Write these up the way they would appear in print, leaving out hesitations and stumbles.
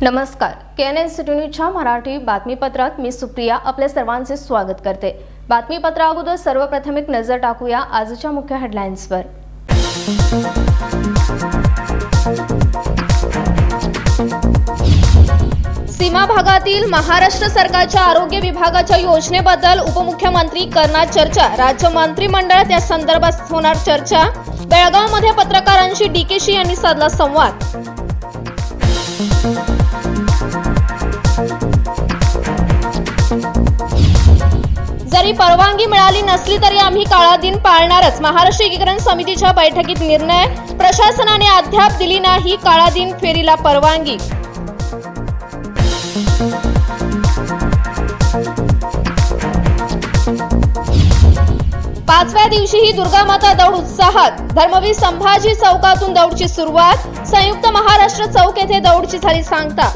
नमस्कार, KNN city न्यूजच्या मराठी बातमीपत्रात मी सुप्रिया आपल्या सर्वांचे स्वागत करते। बातमीपत्रा अगोदर सर्वप्रथम एक नजर टाकूया आजच्या मुख्य हेडलाईन्सवर। सीमा भागातील महाराष्ट्र सरकारच्या आरोग्य विभागाच्या योजनेबद्दल उपमुख्यमंत्री करणार चर्चा। राज्य मंत्रिमंडळात या संदर्भात होणार चर्चा। बेळगावमध्ये पत्रकारांशी DKशी यांनी साधला संवाद। जरी परवानगी मिळाली नसली तरी आम्ही काळा दिन पाळणारच। महाराष्ट्र एकीकरण समितीच्या बैठकीत निर्णय। प्रशासनाने अद्याप दिली नाही काळा दिन फेरीला परवानगी। पाचव्या दिवशीही दुर्गामाता दौड उत्साहात। धर्मवीर संभाजी चौकातून दौडची सुरुवात। संयुक्त महाराष्ट्र चौक येथे दौडची झाली सांगता।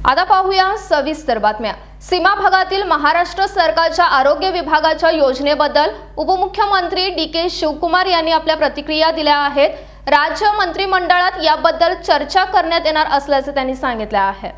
आता पाहूया सविस्तर बातम्या। सीमा भागातील महाराष्ट्र सरकारच्या आरोग्य विभागाच्या योजनेबद्दल उपमुख्यमंत्री DK शिवकुमार यांनी आपल्या प्रतिक्रिया दिल्या आहेत। राज्य मंत्रिमंडळात याबद्दल चर्चा करण्यात येणार असल्याचे त्यांनी सांगितले आहे।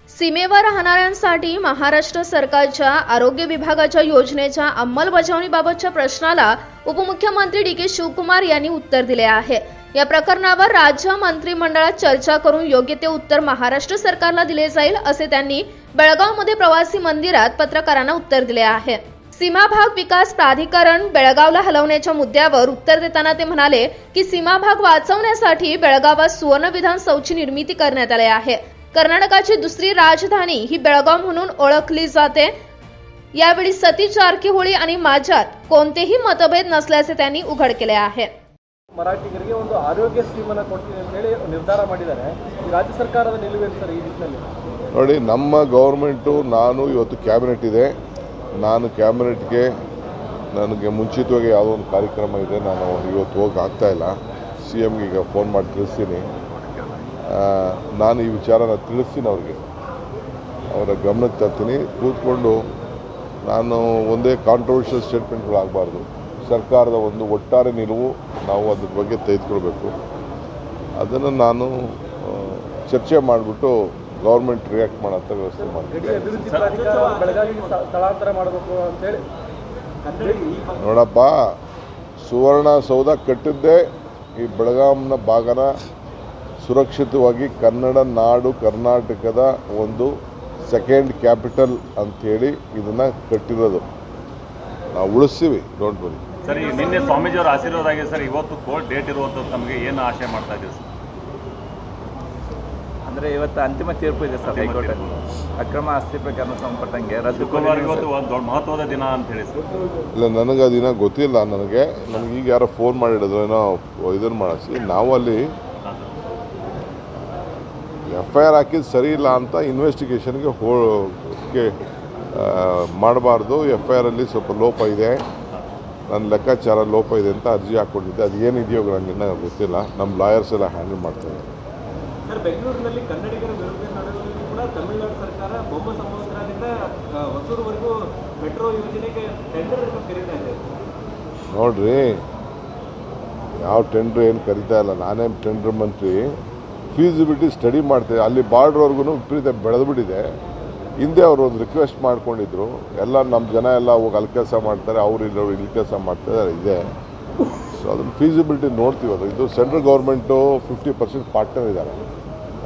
सीमेवर राहणाऱ्यांसाठी महाराष्ट्र सरकारच्या आरोग्य विभागाच्या योजनेच्या अंमलबजावणीबाबतच्या प्रश्नाला उपमुख्यमंत्री DK शिवकुमार यांनी उत्तर दिले आहे। या प्रकरणावर राज्य मंत्रिमंडळात चर्चा करून योग्य ते उत्तर महाराष्ट्र सरकारला दिले जाईल असे त्यांनी बेळगावमध्ये प्रवासी मंदिरात पत्रकारांना उत्तर दिले आहे। सीमा भाग विकास प्राधिकरण बेळगावला हलवण्याच्या मुद्द्यावर उत्तर देताना ते म्हणाले की सीमा भाग वाचवण्यासाठी बेळगावात सुवर्ण विधानसौधची निर्मिती करण्यात आली आहे। कर्नाटकाची दुसरी राजधानी ही बेळगाव म्हणून ओळखली जाते। यावेळी सतीश जारकीहोळी आणि माझ्यात कोणतेही मतभेद नसल्याचे त्यांनी उघड केले आहे। ಮರಾಠಿಗರಿಗೆ ಒಂದು ಆರೋಗ್ಯ ಸ್ಕೀಮ್ ಅನ್ನು ಕೊಡ್ತೀನಿ ಅಂತ ಹೇಳಿ ನಿರ್ಧಾರ ಮಾಡಿದ್ದಾರೆ। ರಾಜ್ಯ ಸರ್ಕಾರದ ನಿಲುವೇನು ಸರ್ ಈ ನಿಟ್ಟಿನಲ್ಲಿ? ನೋಡಿ, ನಮ್ಮ ಗವರ್ಮೆಂಟು ನಾನು ಇವತ್ತು ಕ್ಯಾಬಿನೆಟ್ ಇದೆ, ನಾನು ಕ್ಯಾಬಿನೆಟ್ಗೆ ನನಗೆ ಮುಂಚಿತವಾಗಿ ಯಾವುದೋ ಒಂದು ಕಾರ್ಯಕ್ರಮ ಇದೆ, ನಾನು ಇವತ್ತು ಹೋಗಿ ಆಗ್ತಾ ಇಲ್ಲ। CMಗೆ ಈಗ ಫೋನ್ ಮಾಡಿ ತಿಳಿಸ್ತೀನಿ, ನಾನು ಈ ವಿಚಾರನ ತಿಳಿಸ್ತೀನಿ, ಅವರ ಗಮನಕ್ಕೆ ತರ್ತೀನಿ। ಕೂತ್ಕೊಂಡು ನಾನು ಒಂದೇ ಕಾಂಟ್ರವರ್ಷಿಯಲ್ ಸ್ಟೇಟ್ಮೆಂಟ್ಗಳು ಆಗಬಾರ್ದು। ಸರ್ಕಾರದ ಒಂದು ಒಟ್ಟಾರೆ ನಿಲುವು ನಾವು ಅದ್ರ ಬಗ್ಗೆ ತೆಗೆದುಕೊಳ್ಬೇಕು। ಅದನ್ನು ನಾನು ಚರ್ಚೆ ಮಾಡಿಬಿಟ್ಟು ಗೌರ್ಮೆಂಟ್ ರಿಯಾಕ್ಟ್ ಮಾಡೋಂಥ ವ್ಯವಸ್ಥೆ ಮಾಡ್ತೀನಿ। ನೋಡಪ್ಪ, ಸುವರ್ಣಸೌಧ ಕಟ್ಟಿದ್ದೇ ಈ ಬೆಳಗಾಂನ ಭಾಗನ ಸುರಕ್ಷಿತವಾಗಿ ಕನ್ನಡ ನಾಡು ಕರ್ನಾಟಕದ ಒಂದು ಸೆಕೆಂಡ್ ಕ್ಯಾಪಿಟಲ್ ಅಂಥೇಳಿ ಇದನ್ನು ಕಟ್ಟಿರೋದು ನಾವು ಉಳಿಸ್ತೀವಿ, ಡೋಂಟ್ ವರಿ। ಸರ್, ನಿನ್ನೆ ಸ್ವಾಮೀಜಿಯವರ ಆಶೀರ್ವಾದ ಆಗಿದೆ ಸರ್, ಇವತ್ತು ಕೋರ್ಟ್ ಡೇಟ್ ಇರುವಂಥದ್ದು ನಮಗೆ ಏನು ಆಶೆ ಮಾಡ್ತಾ ಇದ್ದೀವಿ ಸರ್? ಅಂದರೆ ಇವತ್ತು ಅಂತಿಮ ತೀರ್ಪು ಇದೆ ಸರ್ ಹೈಕೋರ್ಟಲ್ಲಿ, ಅಕ್ರಮ ಆಸ್ತಿ ಪ್ರಕರಣ ಸಂಬಂಧಪಟ್ಟಂಗೆ ಶುಕ್ರವಾರ ಇವತ್ತು ಒಂದು ದೊಡ್ಡ ಮಹತ್ವದ ದಿನ ಅಂತ ಹೇಳಿ ಸರ್? ಇಲ್ಲ, ನನಗೆ ಆ ದಿನ ಗೊತ್ತಿಲ್ಲ। ನನಗೆ ಈಗ ಯಾರೋ ಫೋನ್ ಮಾಡಿಡಿದ್ರು, ಏನೋ ಇದನ್ನು ಮಾಡಿಸಿ ನಾವು ಅಲ್ಲಿ FIR ಹಾಕಿದ್ದು ಸರಿ ಇಲ್ಲ ಅಂತ ಇನ್ವೆಸ್ಟಿಗೇಷನ್ಗೆ ಮಾಡಬಾರ್ದು। FIR ಸ್ವಲ್ಪ ಲೋಪ ಇದೆ, ನನ್ನ ಲೆಕ್ಕಾಚಾರ ಲೋಪ ಇದೆ ಅಂತ ಅರ್ಜಿ ಹಾಕ್ಕೊಂಡಿದ್ದೆ। ಅದು ಏನಿದೆಯೋ ನನಗಿನ್ನ ಗೊತ್ತಿಲ್ಲ, ನಮ್ಮ ಲಾಯರ್ಸ್ ಎಲ್ಲ ಹ್ಯಾಂಡಲ್ ಮಾಡ್ತಾರೆ। ಸರ್, ಬೆಂಗಳೂರಿನಲ್ಲಿ ಕನ್ನಡಿಗರ ವಿರುದ್ಧ ನಡೆದರೂ ಕೂಡ ತಮಿಳುನಾಡು ಸರ್ಕಾರ ಬೊಮ್ಮಸಮುದ್ರದಿಂದ ಹೊಸೂರುವರೆಗೂ ಮೆಟ್ರೋ ಯೋಜನೆಗೆ ಟೆಂಡರ್ ಕರೀತಾ ಇದೆ। ನೋಡ್ರಿ, ಯಾವ ಟೆಂಡ್ರ್ ಏನು ಕರೀತಾ ಇಲ್ಲ, ನಾನೇ ಟೆಂಡರ್ ಮಂತ್ರಿ। ಫೀಸಿಬಿಲಿಟಿ ಸ್ಟಡಿ ಮಾಡ್ತೇವೆ, ಅಲ್ಲಿ ಬಾರ್ಡ್ರ್ವರೆಗೂ ವಿಪರೀತ ಬೆಳೆದುಬಿಟ್ಟಿದೆ। ಹಿಂದೆ ಅವರು ಒಂದು ರಿಕ್ವೆಸ್ಟ್ ಮಾಡ್ಕೊಂಡಿದ್ರು, ಎಲ್ಲ ನಮ್ಮ ಜನ ಎಲ್ಲ ಹೋಗಿ ಅಲ್ಲಿ ಕೆಲಸ ಮಾಡ್ತಾರೆ, ಅವರು ಇಲ್ಲಿ ಕೆಲಸ ಮಾಡ್ತಾರೆ ಇದೆ। ಸೊ ಅದನ್ನು ಫೀಸಿಬಿಲಿಟಿ ನೋಡ್ತೀವಿ। ಅದು ಇದು ಸೆಂಟ್ರಲ್ ಗೌರ್ಮೆಂಟು 50% ಪಾರ್ಟ್ನರ್ ಇದ್ದಾರೆ,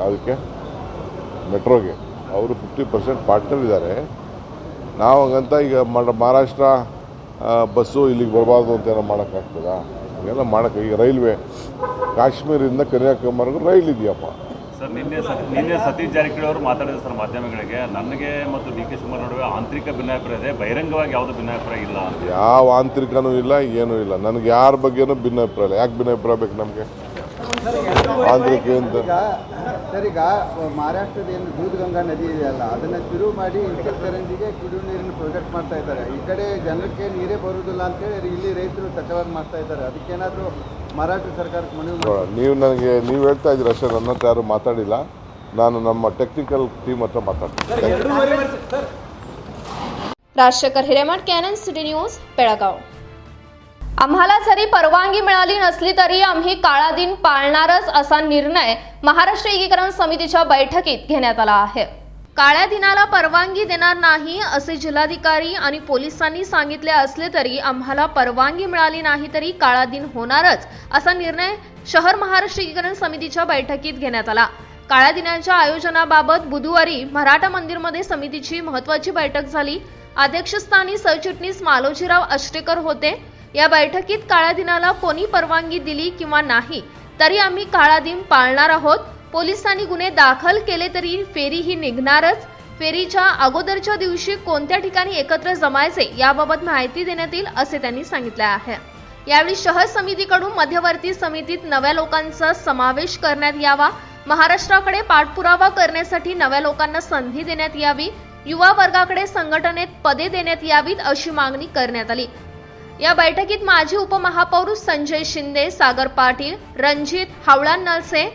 ಅದಕ್ಕೆ ಮೆಟ್ರೋಗೆ ಅವರು 50% ಪಾರ್ಟ್ನರ್ ಇದ್ದಾರೆ। ನಾವು ಹಂಗಂತ ಈಗ ಮಹಾರಾಷ್ಟ್ರ ಬಸ್ಸು ಇಲ್ಲಿಗೆ ಬರಬಾರ್ದು ಅಂತ ಏನೋ ಮಾಡೋಕ್ಕಾಗ್ತದಾ? ಹಾಗೆಲ್ಲ ಮಾಡೋಕ್ಕೆ ಈಗ ರೈಲ್ವೆ ಕಾಶ್ಮೀರದಿಂದ ಕನ್ಯಾಕುಮಾರಿಗೂ ರೈಲ್ ಇದೆಯಪ್ಪ ಸರ್। ನಿನ್ನೆ ಸತೀಶ್ ಜಾರಕಿಹೊಳಿ ಅವರು ಮಾತಾಡಿದ್ರು ಸರ್ ಮಾಧ್ಯಮಗಳಿಗೆ, ನನಗೆ ಮತ್ತು DK ಶಿವಕುಮಾರ್ ನಡುವೆ ಆಂತರಿಕ ಭಿನ್ನಾಭಿಪ್ರಾಯ ಇದೆ, ಬಹಿರಂಗವಾಗಿ ಯಾವುದೂ ಭಿನ್ನಾಭಿಪ್ರಾಯ ಇಲ್ಲ ಅಂತ। ಯಾವ ಆಂತರಿಕನೂ ಇಲ್ಲ, ಏನೂ ಇಲ್ಲ, ನನಗೆ ಯಾರ ಬಗ್ಗೆನೂ ಭಿನ್ನಾಭಿಪ್ರಾಯ ಇಲ್ಲ। ಯಾಕೆ ಭಿನ್ನಾಭಿಪ್ರಾಯ ಬೇಕು ನಮಗೆ? ಆಂತರಿಕ ಅಂತ ಸರ್, ಈಗ ಮಹಾರಾಷ್ಟ್ರದ ಏನು ದೂಧಗಂಗಾ ನದಿ ಇದೆಯಲ್ಲ, ಅದನ್ನು ಶುರು ಮಾಡಿ ಇನ್ಸಲ್ಕರಂಜಿಗೆ ಕುಡಿಯುವ ನೀರಿನ ಪ್ರಾಜೆಕ್ಟ್ ಮಾಡ್ತಾ ಇದ್ದಾರೆ। ಈ ಕಡೆ ಜನಕ್ಕೆ ನೀರೇ ಬರುವುದಿಲ್ಲ ಅಂತೇಳಿ ಇಲ್ಲಿ ರೈತರು ತಕರಾರು ಮಾಡ್ತಾ ಇದ್ದಾರೆ। ಅದಕ್ಕೇನಾದರೂ ಮರಾಠ ಸರ್ಕಾರಕ್ಕೆ ಮನವಿ ನೀವು ಹೇಳ್ತಾ ಇದ್ದೀರಿ ಅಷ್ಟೇ, ನನ್ನ ಹತ್ರ ಯಾರು ಮಾತಾಡಿಲ್ಲ। ನಾನು ನಮ್ಮ ಟೆಕ್ನಿಕಲ್ ಟೀಮ್ ಹತ್ರ ಮಾತಾಡ್ತೀನಿ। Rajashekhar Hiremath, KNN city news, Belagavi. आम्हाला जरी परवानगी मिळाली नसली तरी आम्ही काळा दिन पाळणारच असा निर्णय महाराष्ट्र एकीकरण समितीच्या बैठकीत घेण्यात आला आहे. काळ्या दिनाला परवानगी देणार नाही असे जिल्हाधिकारी आणि पोलिसांनी सांगितले असले तरी आम्हाला परवानगी मिळाली नाही तरी काळा दिन होणारच असा निर्णय शहर महाराष्ट्र एकीकरण समितीच्या बैठकीत घेण्यात आला. काळ्या दिनाच्या आयोजनाबाबत बुधवारी मराठा मंदिरमध्ये समितीची महत्त्वाची बैठक झाली. अध्यक्षस्थानी सरचिटणीस मालोजीराव अष्टेकर होते. या बैठकीत काळ्या दिनाला कोणी परवानगी दिली किंवा नाही तरी आम्ही काळा दिन पाळणार आहोत. पोलिसांनी गुन्हे दाखल केले तरी फेरी ही निघणारच. फेरीच्या अगोदरच्या दिवशी कोणत्या ठिकाणी एकत्र जमायचे याबाबत माहिती देण्यात येईल असे त्यांनी सांगितले आहे. यावेळी शहर समितीकडून मध्यवर्ती समितीत नव्या लोकांचा समावेश करण्यात यावा. महाराष्ट्राकडे पाठपुरावा करण्यासाठी नव्या लोकांना संधी देण्यात यावी. युवा वर्गाकडे संघटनेत पदे देण्यात यावीत अशी मागणी करण्यात आली. या बैठकीत माजी उपमहापौर संजय शिंदे, सागर पाटील, रणजित हावळा नलसे,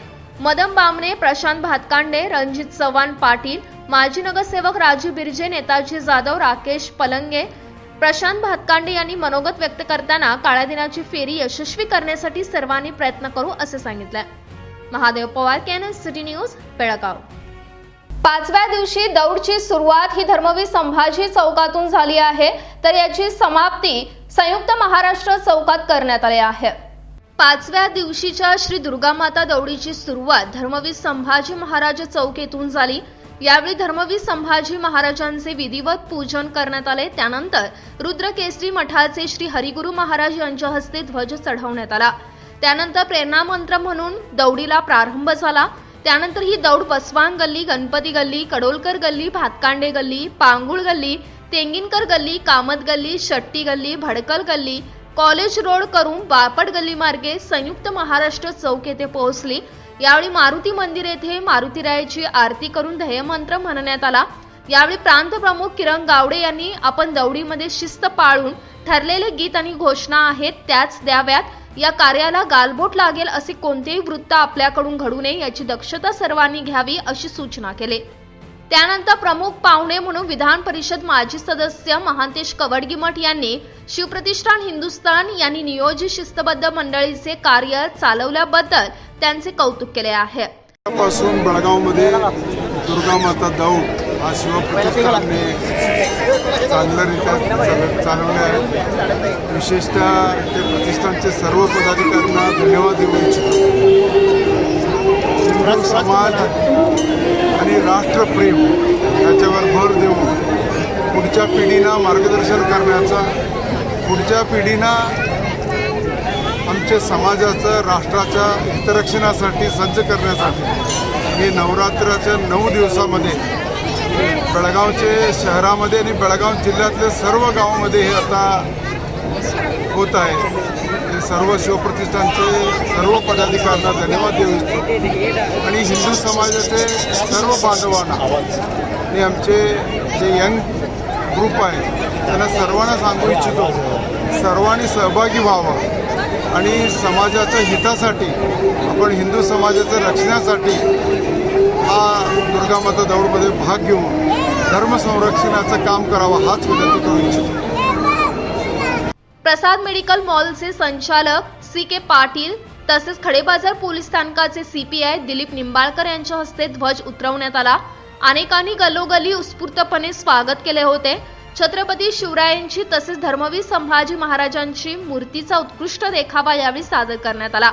मदन बामणे, प्रशांत भातकांडे, रणजित चव्हाण पाटील, माजी नगरसेवक राजू बिर्जे, नेताजी जाधव, राकेश पलंगे, प्रशांत भातकांडे यांनी मनोगत व्यक्त करताना काळ्या दिनाची फेरी यशस्वी करण्यासाठी सर्वांनी प्रयत्न करू असे सांगितले. Mahadev Pawar, canon city news, Belgaum. 5व्या दिवशी दौडची सुरुवात ही धर्मवीर संभाजी चौकातून झाली आहे तर याची समाप्ती संयुक्त महाराष्ट्र चौकात करण्यात आली आहे. 5व्या दिवशीच्या श्री दुर्गामाता दौडीची सुरुवात धर्मवीर संभाजी महाराज चौक येथून झाली. यावेळी धर्मवीर संभाजी महाराजांचे विधिवत पूजन करण्यात आले. त्यानंतर रुद्रकेसरी मठाचे श्री हरिगुरु महाराज यांच्या हस्ते ध्वज चढवण्यात आला. त्यानंतर प्रेरणा मंत्र म्हणून दौडीला प्रारंभ झाला. त्यानंतर ही दौड बसवान गल्ली, गणपती गल्ली, कडोलकर गल्ली, भातकांडे गल्ली, पांगुळ गल्ली, तेंगिनकर गल्ली, कामत गल्ली, शट्टी गल्ली, भडकल गल्ली, कॉलेज रोड करून बापट गल्ली मार्गे संयुक्त महाराष्ट्र चौक येथे पोहोचली. यावेळी मारुती मंदिर येथे मारुतीरायाची आरती करून ध्येयमंत्र म्हणण्यात आला. यावेळी प्रांत प्रमुख किरण गावडे यांनी आपण दौडीमध्ये शिस्त पाळून ठरलेले गीत आणि घोषणा आहेत त्याच द्याव्यात. या कार्याला गालबोट लागेल असे कोणतेही वृत्त आपल्याकडून घडू नये याची दक्षता सर्वांनी घ्यावी अशी सूचना केली. त्यानंतर प्रमुख पाहुणे म्हणून विधान परिषद माजी सदस्य महांतेश कवडगीमठ यांनी शिवप्रतिष्ठान हिंदुस्थान यांनी नियोजित शिस्तबद्ध मंडळीचे कार्य चालवल्याबद्दल त्यांचे कौतुक केले आहे. पासून बेळगावमध्ये दुर्गामाता दौड हा शिवप्रतिष्ठानने चांगल्यारीत्या चालवले आहे. विशेषतः ते प्रतिष्ठानचे सर्व पदाधिकाऱ्यांना धन्यवाद देऊ इच्छितो. हिंदू समाज आणि राष्ट्रप्रेम याच्यावर भर देऊन पुढच्या पिढींना मार्गदर्शन करण्याचा, पुढच्या पिढींना आमच्या समाजाचं, राष्ट्राच्या हितरक्षणासाठी सज्ज करण्यासाठी हे नवरात्राच्या 9 दिवसामध्ये बेळगावचे शहरामध्ये आणि बेळगाव जिल्ह्यातले सर्व गावामध्ये हे आता होत आहे. हे सर्व शिवप्रतिष्ठानचे सर्व पदाधिकाऱ्यांना धन्यवाद देऊ इच्छितो आणि हिंदू समाजाचे सर्व बांधवांना आणि आमचे जे यंग ग्रुप आहे त्यांना सर्वांना सांगू इच्छितो, सर्वांनी सहभागी व्हावं आणि समाजाच्या हितासाठी, आपण हिंदू समाजाच्या रक्षणासाठी हा दुर्गामाता दौडमध्ये भाग घेऊन धर्म संरक्षणाचं काम करावं हाच विनंती करू इच्छितो. प्रसाद मेडिकल मॉलचे संचालक CK पाटील तसेच खडेबाजार पोलीस स्थानकाचे CPI दिलीप निंबाळकर यांच्या हस्ते ध्वज उतरवण्यात आला. अनेकांनी गल्लोगल्ली उत्स्फूर्तपणे स्वागत केले होते. छत्रपती शिवरायांची तसेच धर्मवीर संभाजी महाराजांची मूर्तीचा उत्कृष्ट देखावा यावेळी सादर करण्यात आला.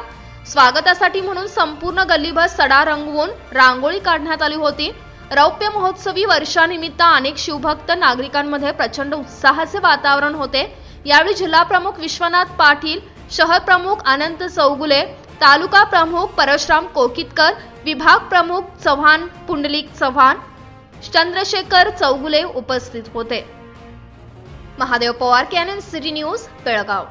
स्वागतासाठी म्हणून संपूर्ण गल्लीभर सडा रंगवून रांगोळी काढण्यात आली होती. रौप्य महोत्सवी वर्षानिमित्त अनेक शिवभक्त नागरिकांमध्ये प्रचंड उत्साहाचे वातावरण होते. यावेळी जिल्हा प्रमुख विश्वनाथ पाटील, शहर प्रमुख अनंत चौगुले, तालुका प्रमुख परशुराम कोकितकर, विभाग प्रमुख चव्हाण पुंडलिक चव्हाण, चंद्रशेखर चौगुले उपस्थित होते. Mahadev Pawar, canon city news, Belgaum.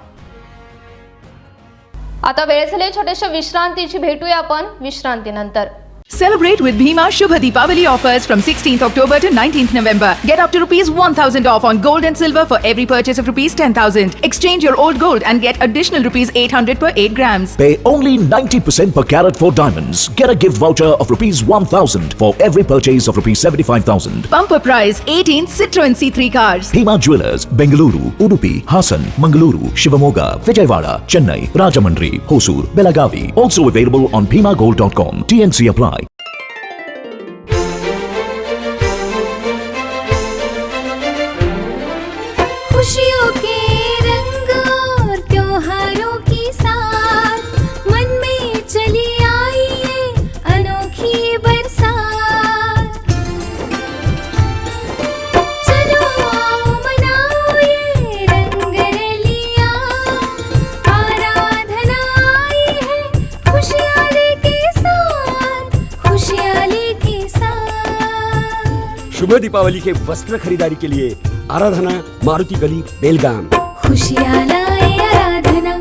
आता वेळ झाली छोट्याशा विश्रांतीची. भेटूया आपण विश्रांतीनंतर. Celebrate with Bhima Shubha Deepavali offers from 16th October to 19th November. Get up to rupees 1000 off on gold and silver for every purchase of rupees 10,000. Exchange your old gold and get additional rupees 800 per 8 grams. Pay only 90% per carat for diamonds. Get a gift voucher of rupees 1000 for every purchase of rupees 75,000. Bumper prize 18 Citroen C3 cars. Bhima Jewelers, Bengaluru, Udupi, Hassan, Mangaluru, Shivamoga, Vijayawada, Chennai, Rajamundry, Hosur, Belagavi. Also available on bhimagold.com. TNC apply. खुशियों के रंग और त्योहारों की साथ मन में चली आई है अनोखी बरसात। चलो आओ मनाओ ये रंग रलियां, आराधना आई है खुशहाली के साथ, खुशहाली के साथ। शुभ दीपावली के वस्त्र खरीदारी के लिए आराधना, मारुति गली, बेलगाम। खुशियाँ लाए आराधना।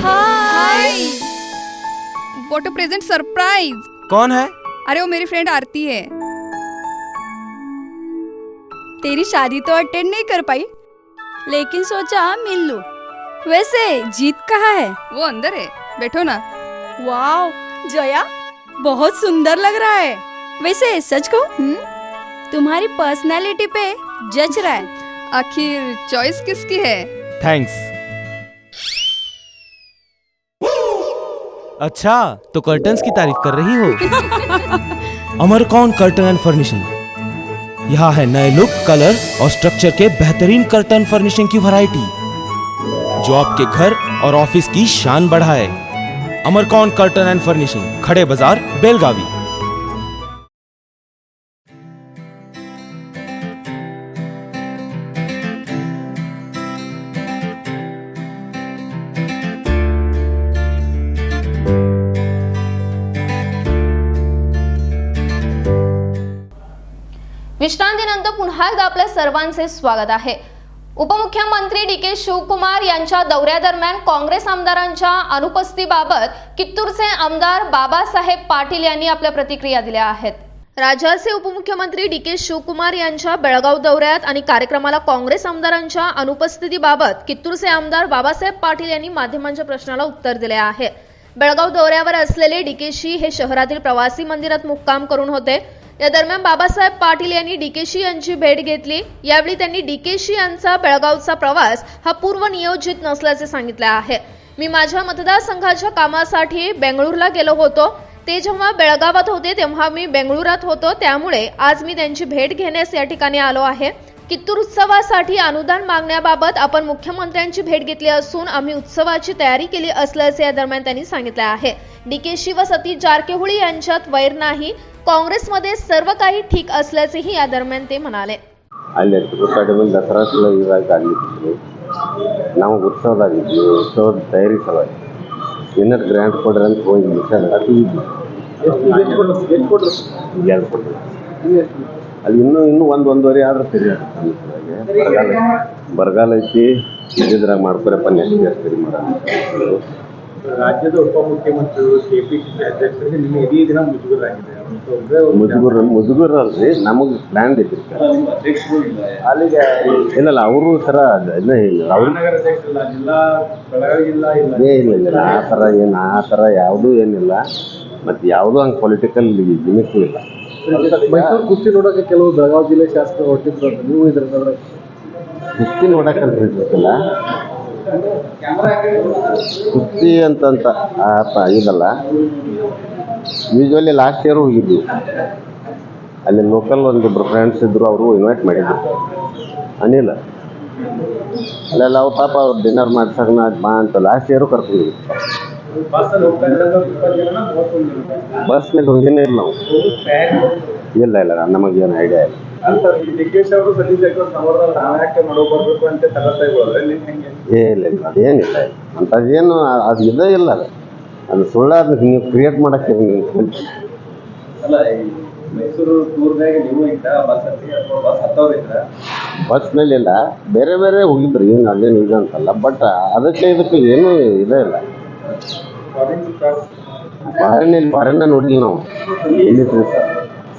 हाय, व्हाट अ प्रेजेंट सरप्राइज। कौन है? अरे वो मेरी फ्रेंड आरती है। तेरी शादी तो अटेंड नहीं कर पाई, लेकिन सोचा मिल लूं। वैसे जीत कहाँ है? वो अंदर है, बैठो ना। वाव जया, बहुत सुंदर लग रहा है। वैसे सच कहूं, तुम्हारी पर्सनालिटी पे जज रहा है। आखिर चॉइस किसकी है? थैंक्स। अच्छा, तो कर्टन्स की तारीफ कर रही हो? अमरकौन कर्टन एंड फर्निशिंग। यहाँ है नए लुक, कलर और स्ट्रक्चर के बेहतरीन कर्टन फर्निशिंग की वैरायटी, जो आपके घर और ऑफिस की शान बढ़ाए। अमरकौन कर्टन एंड फर्निशिंग, खड़े बाजार, बेलगावी। विश्रांतीनंतर पुन्हा एकदा आपल्या सर्वांचे स्वागत आहे। उपमुख्यमंत्री डी.के. शिवकुमार यांच्या दौऱ्यादरम्यान काँग्रेस आमदारांच्या अनुपस्थितीबाबत कित्तूरचे आमदार बाबासाहेब पाटील यांनी आपल्या प्रतिक्रिया दिल्या आहेत। राज्याचे उपमुख्यमंत्री डी.के. शिवकुमार यांच्या बेळगाव दौऱ्यात आणि कार्यक्रमाला काँग्रेस आमदारांच्या अनुपस्थितीबाबत कित्तूरचे आमदार बाबासाहेब पाटील यांनी माध्यमांच्या प्रश्नाला उत्तर दिले आहे। बेळगाव दौऱ्यावर असलेले डी.के.शी हे शहरातील प्रवासी मंदिरात मुक्काम करून होते। या दरम्यान बाबासाहेब पाटील यांनी डी.के.शी यांची भेट घेतली। यावेळी त्यांनी डी.के.शी यांचा बेळगावचा प्रवास हा पूर्वनियोजित नसल्याचे सांगितले आहे। मी माझ्या मतदारसंघाच्या कामासाठी बेंगळूरला गेलो होतो। ते जेव्हा बेळगावात होते तेव्हा मी बेंगळुरात होतो, त्यामुळे आज मी त्यांची भेट घेण्यास या ठिकाणी आलो आहे। कित्तूर उत्सवासाठी अनुदान मागण्याबाबत आपण मुख्यमंत्र्यांची भेट घेतली असून आम्ही उत्सवाची तयारी केली असल्याचे या दरम्यान त्यांनी सांगितले आहे। डी.के.शी व सतीश जारकिहोळी यांच्यात वैर नाही, काँग्रेसमध्ये सर्व काही ठीक असल्याचेही या दरम्यान ते म्हणाले। ಅಲ್ಲಿ ಕಡೆ ದಸರಾ ಇವಾಗ ಅಲ್ಲಿ ನಾವು ಉತ್ಸವದಾಗಿದ್ವಿ, ಉತ್ಸವದ ತಯಾರಿ ಸಲುವಾಗಿ ಏನಾರು ಗ್ರ್ಯಾಂಡ್ ಕೊಡ್ರಿ ಅಂತ ಹೋಗಿ ಅಲ್ಲಿ ಇನ್ನೂ ಒಂದೂವರೆ ಆದ್ರೆ ಸರಿ ಬರಗಾಲ ಐತಿ, ಇದ್ರಾಗ ಮಾಡ್ಕೊರಪ್ಪ ನೆಕ್ಸ್ಟ್ ಸರಿ ಮಾಡೋಣ। ರಾಜ್ಯದ ಉಪಮುಖ್ಯಮಂತ್ರಿಗಳು ಕೆಪಿಸಿಸಿ ಅಧ್ಯಕ್ಷರಿಗೆ ನಿನ್ನೆ ಇಡೀ ದಿನ ಮುಜುಗರಾಗಿದೆ। ಮುಜುಗರ ಅಲ್ರಿ, ನಮಗೆ ಪ್ಲಾನ್ ಐತಿ ಅಲ್ಲಿಗೆ ಇಲ್ಲ ಅವರು ಸರ ಇಲ್ಲ ಆ ಥರ ಯಾವುದೂ ಏನಿಲ್ಲ, ಮತ್ತು ಯಾವುದೂ ಹಂಗೆ ಪೊಲಿಟಿಕಲ್ ಗಿಮಿಕ್ಕು ಇಲ್ಲ। ಮೈಸೂರು ಕುಸ್ತಿ ನೋಡೋಕೆ ಕೆಲವು ಬೆಳಗಾವಿ ಜಿಲ್ಲೆ ಶಾಸಕರು ಹೊರಟಿದ್ರು, ನೀವು ಇದ್ರ ಕುಸ್ತಿ ನೋಡಕ್ಕೆ ಹೇಳ್ತಿಲ್ಲ, ಕುಸ್ತಿ ಅಂತಂತ ಇದಲ್ಲ। ಯೂಶ್ವಲಿ ಲಾಸ್ಟ್ ಇಯರ್ ಹೋಗಿದ್ವಿ, ಅಲ್ಲಿ ಲೋಕಲ್ ಒಂದಿಬ್ಬರು ಫ್ರೆಂಡ್ಸ್ ಇದ್ರು, ಅವರು ಇನ್ವೈಟ್ ಮಾಡಿದ್ರು ಅನಿಲ್ ಅಲ್ಲೆಲ್ಲ ಅವ್ರು ಪಾಪ ಅವ್ರು ಡಿನ್ನರ್ ಮಾಡ್ಸೋಣ ಬಾ ಅಂತ ಲಾಸ್ಟ್ ಇಯರು ಕರ್ಕೊಂಡಿದ್ವಿ। ಬಸ್ನಲ್ಲಿ ಹೋಗಿನೇ ಇಲ್ಲ ನಾವು, ಇಲ್ಲ ನಮಗೇನು ಐಡಿಯಾ ಇಲ್ಲ। ಡಿ ಕೆ ಶಿ ಅವರು ಸತೀಶ್ ಜಾರಕಿಹೊಳಿ ಸಮಾಧಾನ ನಾವು ಯಾಕೆ ಮಾಡ್ಕೋಬೇಕು ಅಂತ ತಗತಾಯಿಗಳಲ್ಲ ನೀವು ಹೆಂಗೆ ಇಲ್ಲ ಅದೇನಿಲ್ಲ ಅಂಥದ್ದೇನು ಅದು ಇದೇ ಇಲ್ಲ ಅದು ಸುಳ್ಳು ಅದಕ್ಕೆ ನೀವು ಕ್ರಿಯೇಟ್ ಮಾಡೋಕ್ಕೆ ಅಲ್ಲ ಈ ಮೈಸೂರು ಟೂರ್ನಾಗ ನೀವು ಇದ್ದ ಬಸ್ ಹತ್ತಿ ಅಥವಾ ಬಸ್ ಹತ್ತೋರಿದ್ರ ಬಸ್ನಲ್ಲಿ ಇಲ್ಲ ಬೇರೆ ಬೇರೆ ಹೋಗಿದ್ರಿ ಏನು ಅಲ್ಲೇನು ಇದೆ ಅಂತಲ್ಲ ಬಟ್ ಅದಕ್ಕೆ ಇದಕ್ಕೆ ಏನೂ ಇದೇ ಇಲ್ಲ ಫಾರಿನ್ನ ನೋಡಿಲ್ಲ ನಾವು ಇಲ್ಲಿ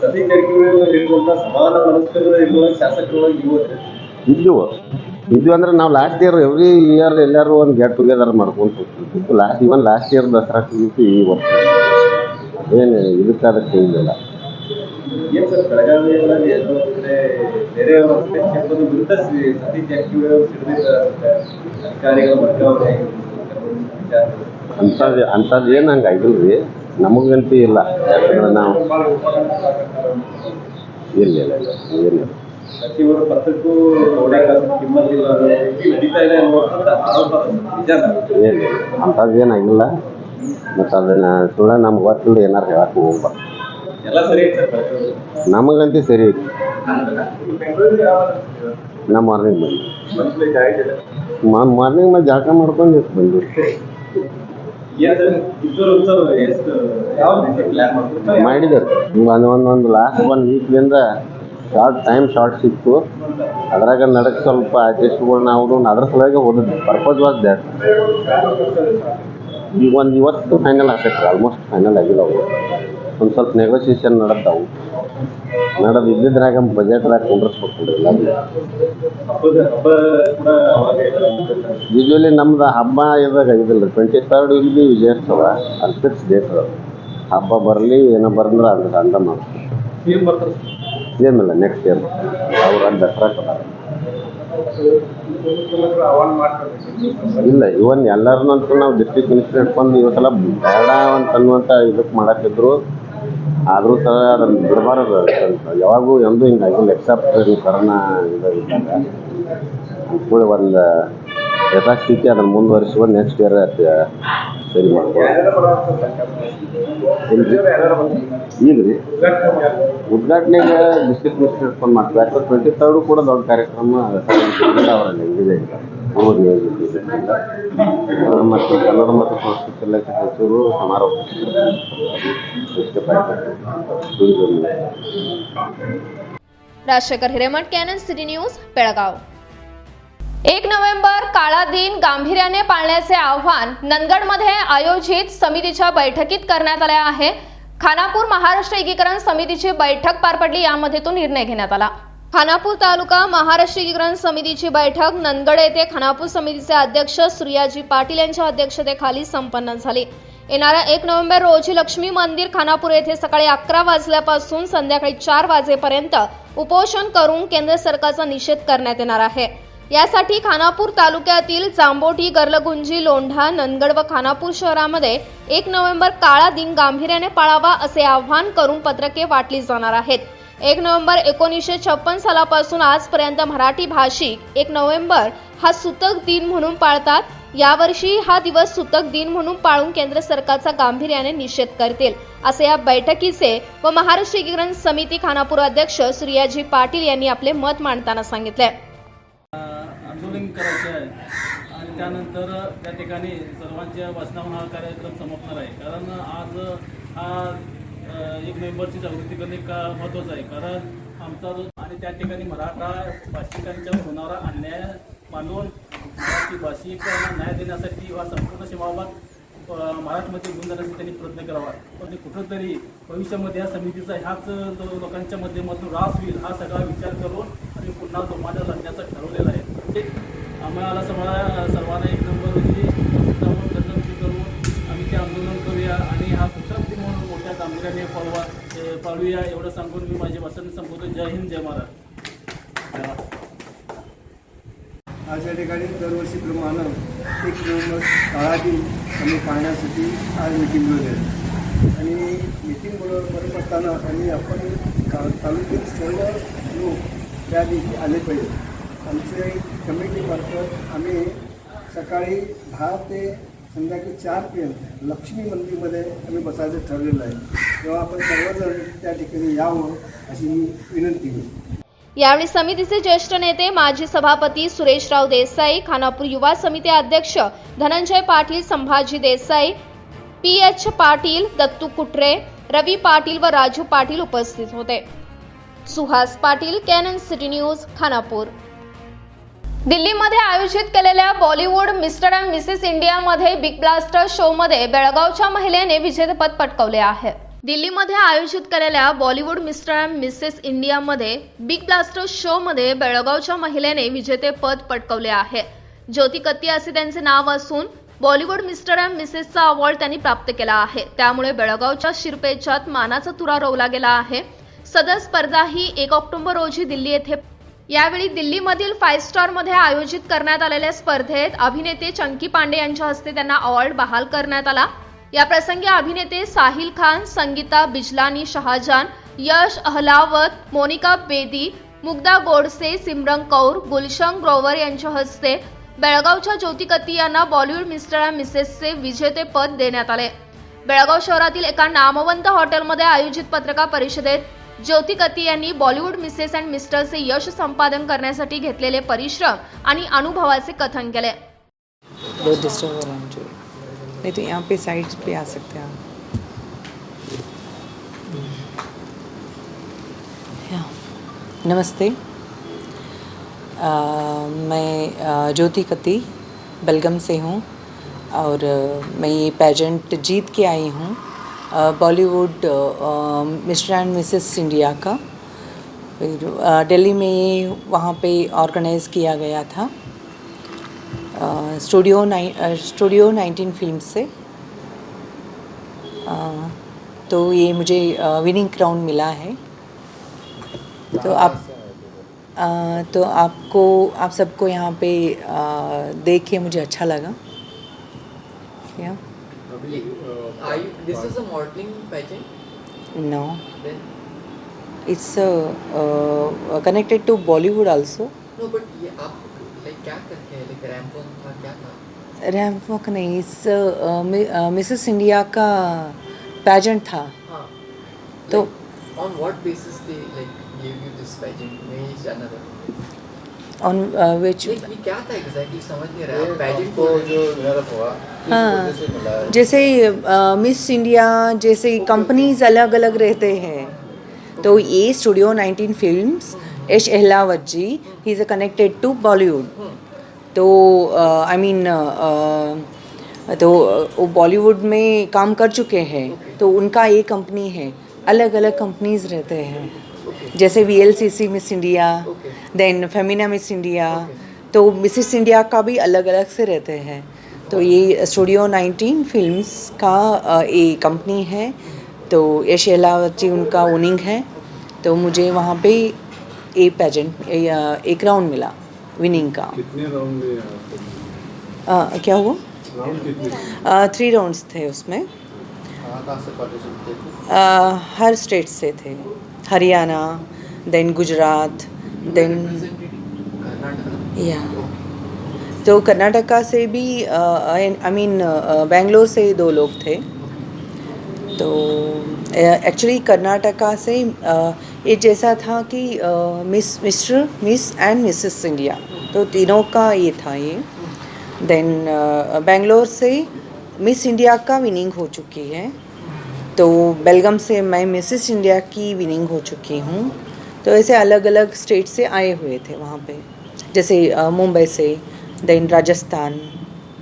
ಸತೀಶ್ ಜಾರಕಿಹೊಳಿ ಇರುವಂತ ಸಮಾನ ಮನಸ್ಕರ ಇರುವ ಶಾಸಕರೊಳಗೆ ನೀವು ಇದ್ವಿ ಅಂದ್ರೆ ನಾವು ಲಾಸ್ಟ್ ಇಯರ್ ಎವ್ರಿ ಇಯರ್ ಎಲ್ಲರೂ ಒಂದು ಗೆಟ್ ಟುಗೆದರ್ ಮಾಡ್ಕೊಂಡು ಹೋಗ್ತಿದ್ವಿ ಲಾಸ್ಟ್ ಇಯರ್ ದಸರಾ ಸಿಗುತ್ತೆ ಈ ವರ್ಷ ಏನು ಇದಕ್ಕೆ ಅದಕ್ಕೆ ಇಲ್ಲ ಏನು ಸರ್ ಬೆಳಗಾವಿಯಲ್ಲಿ ಎಲ್ಲೋ ಕಡೆ ಬೇರೆಯವರ ಕ್ಷೇತ್ರದ ವಿರುದ್ಧ ಸತೀಶ್ ಜಾರಕಿಹೊಳಿ ಅವರು ಸಿಡಿದ ಅಧಿಕಾರಿಗಳ ವರ್ಗಾವಣೆ ಅಂಥದ್ದು ಏನು ಹಂಗೆ ಆಗಿಲ್ಲ ರೀ ನಮಗಂತೂ ಇಲ್ಲ ಯಾಕಂದ್ರೆ ನಾವು ಇಲ್ಲ ಸಚಿವರು ಪತ್ರಕ್ಕೂ ಕಿಮ್ಮತ್ತಿಲ್ಲ ನಡೀತಾ ಇದೆ ಅನ್ನುವಂಥ ಆರೋಪ ನಿಜ ಏನಿಲ್ಲ ಅಂಥದ್ದು ಏನಾಗಿಲ್ಲ ಮತ್ತು ಅದನ್ನು ಸುಳ್ಳ ನಮ್ಗೆ ಗೊತ್ತಿಲ್ಲ ಏನಾರು ಹೇಳಕ್ಕೆ ಹೋಗ್ಬಾರ್ದು ಎಲ್ಲ ಸರಿ ಸರ್ ನಮಗಂತೂ ಸರಿ ಐತಿ ನಾ ಮಾರ್ನಿಂಗ್ ಮಾರ್ನಿಂಗ್ ಮತ್ತೆ ಜಳಕ ಮಾಡ್ಕೊಂಡು ಬಂದ್ವಿ ಮಾಡಿದ್ರು ಒಂದು ಲಾಸ್ಟ್ 1 ವೀಕ್ಲಿಂದ ಶಾರ್ಟ್ ಸಿಕ್ತು ಅದ್ರಾಗ ನಡಕ್ಕೆ ಸ್ವಲ್ಪ ಆರ್ಟಿಸ್ಟ್ಗಳನ್ನ ಅವರು ಅದ್ರ ಸಲುವಾಗಿ ಓದಿದ್ವಿ ಪರ್ಪಸ್ ವಾಸ್ ದ್ಯಾಟ್ ಈಗ ಇವತ್ತು ಫೈನಲ್ ಆಗ್ತೈತೆ ಆಲ್ಮೋಸ್ಟ್ ಫೈನಲ್ ಆಗಿಲ್ಲ ಅವು ಒಂದು ಸ್ವಲ್ಪ ನೆಗೋಸಿಯೇಷನ್ ನಡೆದವು ಇದ್ದಿದ್ರಾಗ ಬಜೆಟ್ದಾಗ ಕುಂಡ್ರಿಸ್ಬೇಕು ಎಲ್ಲ ಯೂಶ್ವಲಿ ನಮ್ದು ಹಬ್ಬ ಇದಾಗ ಇದಿಲ್ಲ 23rd ವಿಲ್ ಬಿ ವಿಜಯೋತ್ಸವ ಅಲ್ಲಿ ಫಿಕ್ಸ್ ಡೇಟ್ ಹಬ್ಬ ಬರಲಿ ಏನೋ ಬರಂದ್ರೆ ಅದು ಅಂದ ಮಾಡ್ತೀವಿ ಏನಿಲ್ಲ ನೆಕ್ಸ್ಟ್ ಇಯರ್ ಅವ್ರು ಅಲ್ಲಿ ದಸರಾ ಇಲ್ಲ ಇವನ್ ಎಲ್ಲರನ್ನಂತೂ ನಾವು ಡಿಸ್ಟ್ರಿಕ್ಟ್ ಮಿನಿಸ್ಟರ್ ಇಟ್ಕೊಂಡು ಇವತ್ತೆಲ್ಲ ಬೇಡ ಅಂತ ಅನ್ನುವಂಥ ಇದಕ್ಕೆ ಮಾಡಾಕಿದ್ರು ಆದರೂ ಸಹ ಅದನ್ನು ಬಿಡಬಾರದು ಯಾವಾಗೂ ಎಂದೂ ಹಿಂಗಾಗಿಲ್ಲ ಎಕ್ಸೆಪ್ಟ್ ಕರೋನಾ ಇದ್ದಾಗ ಅಂದ್ಕೊಳ್ಳಿ ಒಂದು ಯಥಾಸ್ಥಿತಿ ಅದನ್ನು ಮುಂದುವರಿಸುವ ನೆಕ್ಸ್ಟ್ ಇಯರ್ ಸರಿ ಮಾಡ್ಬೋದು ಈಗ ರೀ ಉದ್ಘಾಟನೆಗೆ ಡಿಸ್ಟ್ರಿಕ್ಟ್ ಮಿನಿಸ್ಟರ್ ಇಟ್ಕೊಂಡು ಮಾಡ್ತೀವಿ ಯಾಕಂದ್ರೆ 23rd ಕೂಡ ದೊಡ್ಡ ಕಾರ್ಯಕ್ರಮ ಅವರಲ್ಲಿ ಇದೆ ಇಲ್ಲ ಪೂರ್ವ ನಿಯೋಜಿತ ಮತ್ತು ಕನ್ನಡ ಮತ್ತು ಸಂಸ್ಕೃತಿ ಇಲಾಖೆ ಸಚಿವರು ಸಮಾರೋಪ राजशेखर हिरेमठ, कॅनन सिटी न्यूज, बेळगाव. 1 नोव्हेंबर काळा दिन गांभीर्याने पाळण्याचे आवाहन नंदगडमध्ये आयोजित समितीच्या बैठकीत करण्यात आले आहे. खानापूर महाराष्ट्र एकीकरण समितीची बैठक पार पडली. यामध्ये तो निर्णय घेण्यात आला. खानापूर तालुका महाराष्ट्र एकीकरण समितीची बैठक नंदगड येथे खानापूर समितीचे अध्यक्ष सूर्याजी पाटील यांच्या अध्यक्षतेखाली संपन्न झाली. येणाऱ्या 1 नोव्हेंबर रोजी लक्ष्मी मंदिर खानापूर येथे सकाळी 11 वाजल्यापासून संध्याकाळी 4 वाजेपर्यंत उपोषण करून केंद्र सरकारचा निषेध करण्यात येणार आहे. यासाठी खानापूर तालुक्यातील जांबोटी, गर्लगुंजी, लोंढा, नंदगड व खानापूर शहरामध्ये 1 नोव्हेंबर काळा दिन गांभीर्याने पाळावा असे आवाहन करून पत्रके वाटली जाणार आहेत. 1 नोव्हेंबर 1956 सालापासून आजपर्यंत मराठी भाषिक 1 नोव्हेंबर हा सूतक दिन म्हणून पाळतात. यावर्षी हा दिवस सूतक दिन म्हणून पाळून केंद्र सरकारचा गांभीर्याने निषेध करतील असे या बैठकीचे व महाराष्ट्र एकीकरण समिती खानापूर अध्यक्ष सूर्याजी पाटील यांनी आपले मत मांडताना सांगितले. आंदोलन करायचे आहे आणि त्यानंतर त्या ठिकाणी सर्वांच्या वचनावून हा कार्यक्रम संपणार आहे. कारण आज हा 1 नोव्हेंबरची जागृती करणे का महत्त्वाचं आहे. कारण आमचा जो आणि त्या ठिकाणी मराठा भाषिकांच्यावर होणारा अन्याय मानून मराठी भाषिकांना न्याय देण्यासाठी वा संपूर्ण सीमाभाग महाराष्ट्रामध्ये घेऊन जाण्यासाठी त्यांनी प्रयत्न करावा. पण कुठंतरी भविष्यामध्ये या समितीचा ह्याच लोकांच्या माध्यमातून रास होईल हा सगळा विचार करून आम्ही पुन्हा दोमाने लढण्याचं ठरवलेलं आहे. आम्हाला सर्वांना 1 नोव्हेंबर रोजी जनजागृती करून आम्ही ते आंदोलन करूया आणि हा सूतक दिन म्हणून मोठ्या गांभीर्याने पाळूया एवढं सांगून मी माझे भाषण संपवतो. जय हिंद, जय महाराष्ट्र. आज या ठिकाणी दरवर्षीप्रमाणे 1 नोव्हेंबर काळा दिन आम्ही पाहण्यासाठी आज मीटिंग बोलवली आणि मीटिंग बोलवत असताना आणि आपण तालुक्यात सर्व लोक त्या दिवशी आले पाहिजे. आमचे कमिटीमार्फत आम्ही सकाळी 10 ते संध्याकाळी 4पर्यंत लक्ष्मी मंदिरमध्ये आम्ही बसायचं ठरलेलं आहे. तेव्हा आपण सर्वजण त्या ठिकाणी यावं अशी मी विनंती केली. यावेळी समितीचे ज्येष्ठ नेते माजी सभापती सुरेशराव देसाई, खानापूर युवा समिती अध्यक्ष धनंजय पाटील, संभाजी देसाई, PH पाटील, दत्तू कुटरे, रवी पाटील व राजू पाटील उपस्थित होते. Suhas Patil, canon city news, Khanapur. दिल्लीमध्ये आयोजित केलेल्या बॉलिवूड मिस्टर अँड मिसेस इंडियामध्ये बिग ब्लास्टर शोमध्ये बेळगावच्या महिलेने विजेतेपद पटकावले आहे. दिल्लीमध्ये आयोजित केलेल्या बॉलिवूड मिस्टर अँड मिसेस इंडियामध्ये बिग ब्लास्टर शोमध्ये बेळगावच्या महिलेने विजेतेपद पटकावले आहे. ज्योती कत्ती असे त्यांचे नाव असून बॉलिवूड मिस्टर अँड मिसेसचा अवॉर्ड त्यांनी प्राप्त केला आहे. त्यामुळे बेळगावच्या शिरपेचात मानाचा तुरा रोवला गेला आहे. सदर स्पर्धा ही 1 ऑक्टोबर रोजी दिल्ली येथे. यावेळी दिल्लीमधील 5 स्टार मध्ये आयोजित करण्यात आलेल्या स्पर्धेत अभिनेते चंकी पांडे यांच्या हस्ते त्यांना अवॉर्ड बहाल करण्यात आला. या प्रसंगी अभिनेते साहिल खान, संगीता बिजलानी शहाजान, यश अहलावत, मोनिका बेदी, मुग्धा गोडसे, सिमरन कौर, गुलशन ग्रोवर यांच्या हस्ते बेळगावच्या ज्योती कत्ती यांना बॉलिवूड मिस्टर अँड मिसेसचे विजेतेपद देण्यात आले. बेळगाव शहरातील एका नामवंत हॉटेलमध्ये आयोजित पत्रकार परिषदेत ज्योती कत्ती यांनी बॉलिवूड मिसेस अँड मिस्टरचे यश संपादन करण्यासाठी घेतलेले परिश्रम आणि अनुभवाचे कथन केले. नहीं तो यहाँ पे साइड्स पे आ सकते हैं आप. नमस्ते, मैं ज्योति कत्ती बेलगम से हूँ और मैं ये पेजेंट जीत के आई हूँ Bollywood mister end Mrs India का. फिर दिल्ली में ये वहाँ पे ऑर्गेनाइज़ किया गया था स्टूडियो 19 फिल्म से. तो ये मुझे विनिंग क्राउन मिला है. तो आप सबको यहाँ पे देख के मुझे अच्छा लगा. क्या This is a modeling pageant? No. Then? It's connected to Bollywood also. No, but ये आप like क्या करते हैं? Like रैंप वॉक था, क्या था? रैंप वॉक नहीं, इस मिसेस इंडिया का पेजेंट था. हाँ. तो on what basis they like gave you this pageant? मैं ये जानना था. On which? ये क्या था exactly? समझ नहीं रहा. पेजेंट को जो मेरा हुआ. हाँ, जैसे मिस इंडिया जैसे कंपनीज अलग अलग रहते हैं. तो ये studio 19 films, Yash Ahlawat ji, he is connected to Bollywood. तो आई मीन तो वो बॉलीवुड में काम कर चुके हैं. तो उनका एक कंपनी है, अलग अलग कंपनीज रहते हैं. जैसे VLCC Miss India, then Femina Miss India. तो मिसेस इंडिया का भी अलग अलग से रहते हैं. तो ये स्टूडियो 19 फिल्म्स का एक कंपनी है. तो यश अहलावत जी उनका ओनिंग है. तो मुझे वहाँ पे एक पेजेंट एक राउंड मिला विनिंग का. कितने राउंड में क्या हुआ? 3 राउंड्स थे उसमें. हर स्टेट से थे. हरियाणा, देन गुजरात, देन या तो कर्नाटका से भी आई मीन बेंगलोर से 2 लोग थे. तो एक्चुअली कर्नाटका से ये जैसा था कि मिस एंड मिसेस इंडिया, तो तीनों का ये था ये. देन बेंगलोर से मिस इंडिया का विनिंग हो चुकी है. तो बेलगम से मैं मिसेस इंडिया की विनिंग हो चुकी हूँ. तो ऐसे अलग अलग स्टेट से आए हुए थे वहाँ पे, जैसे मुंबई से, देन राजस्थान.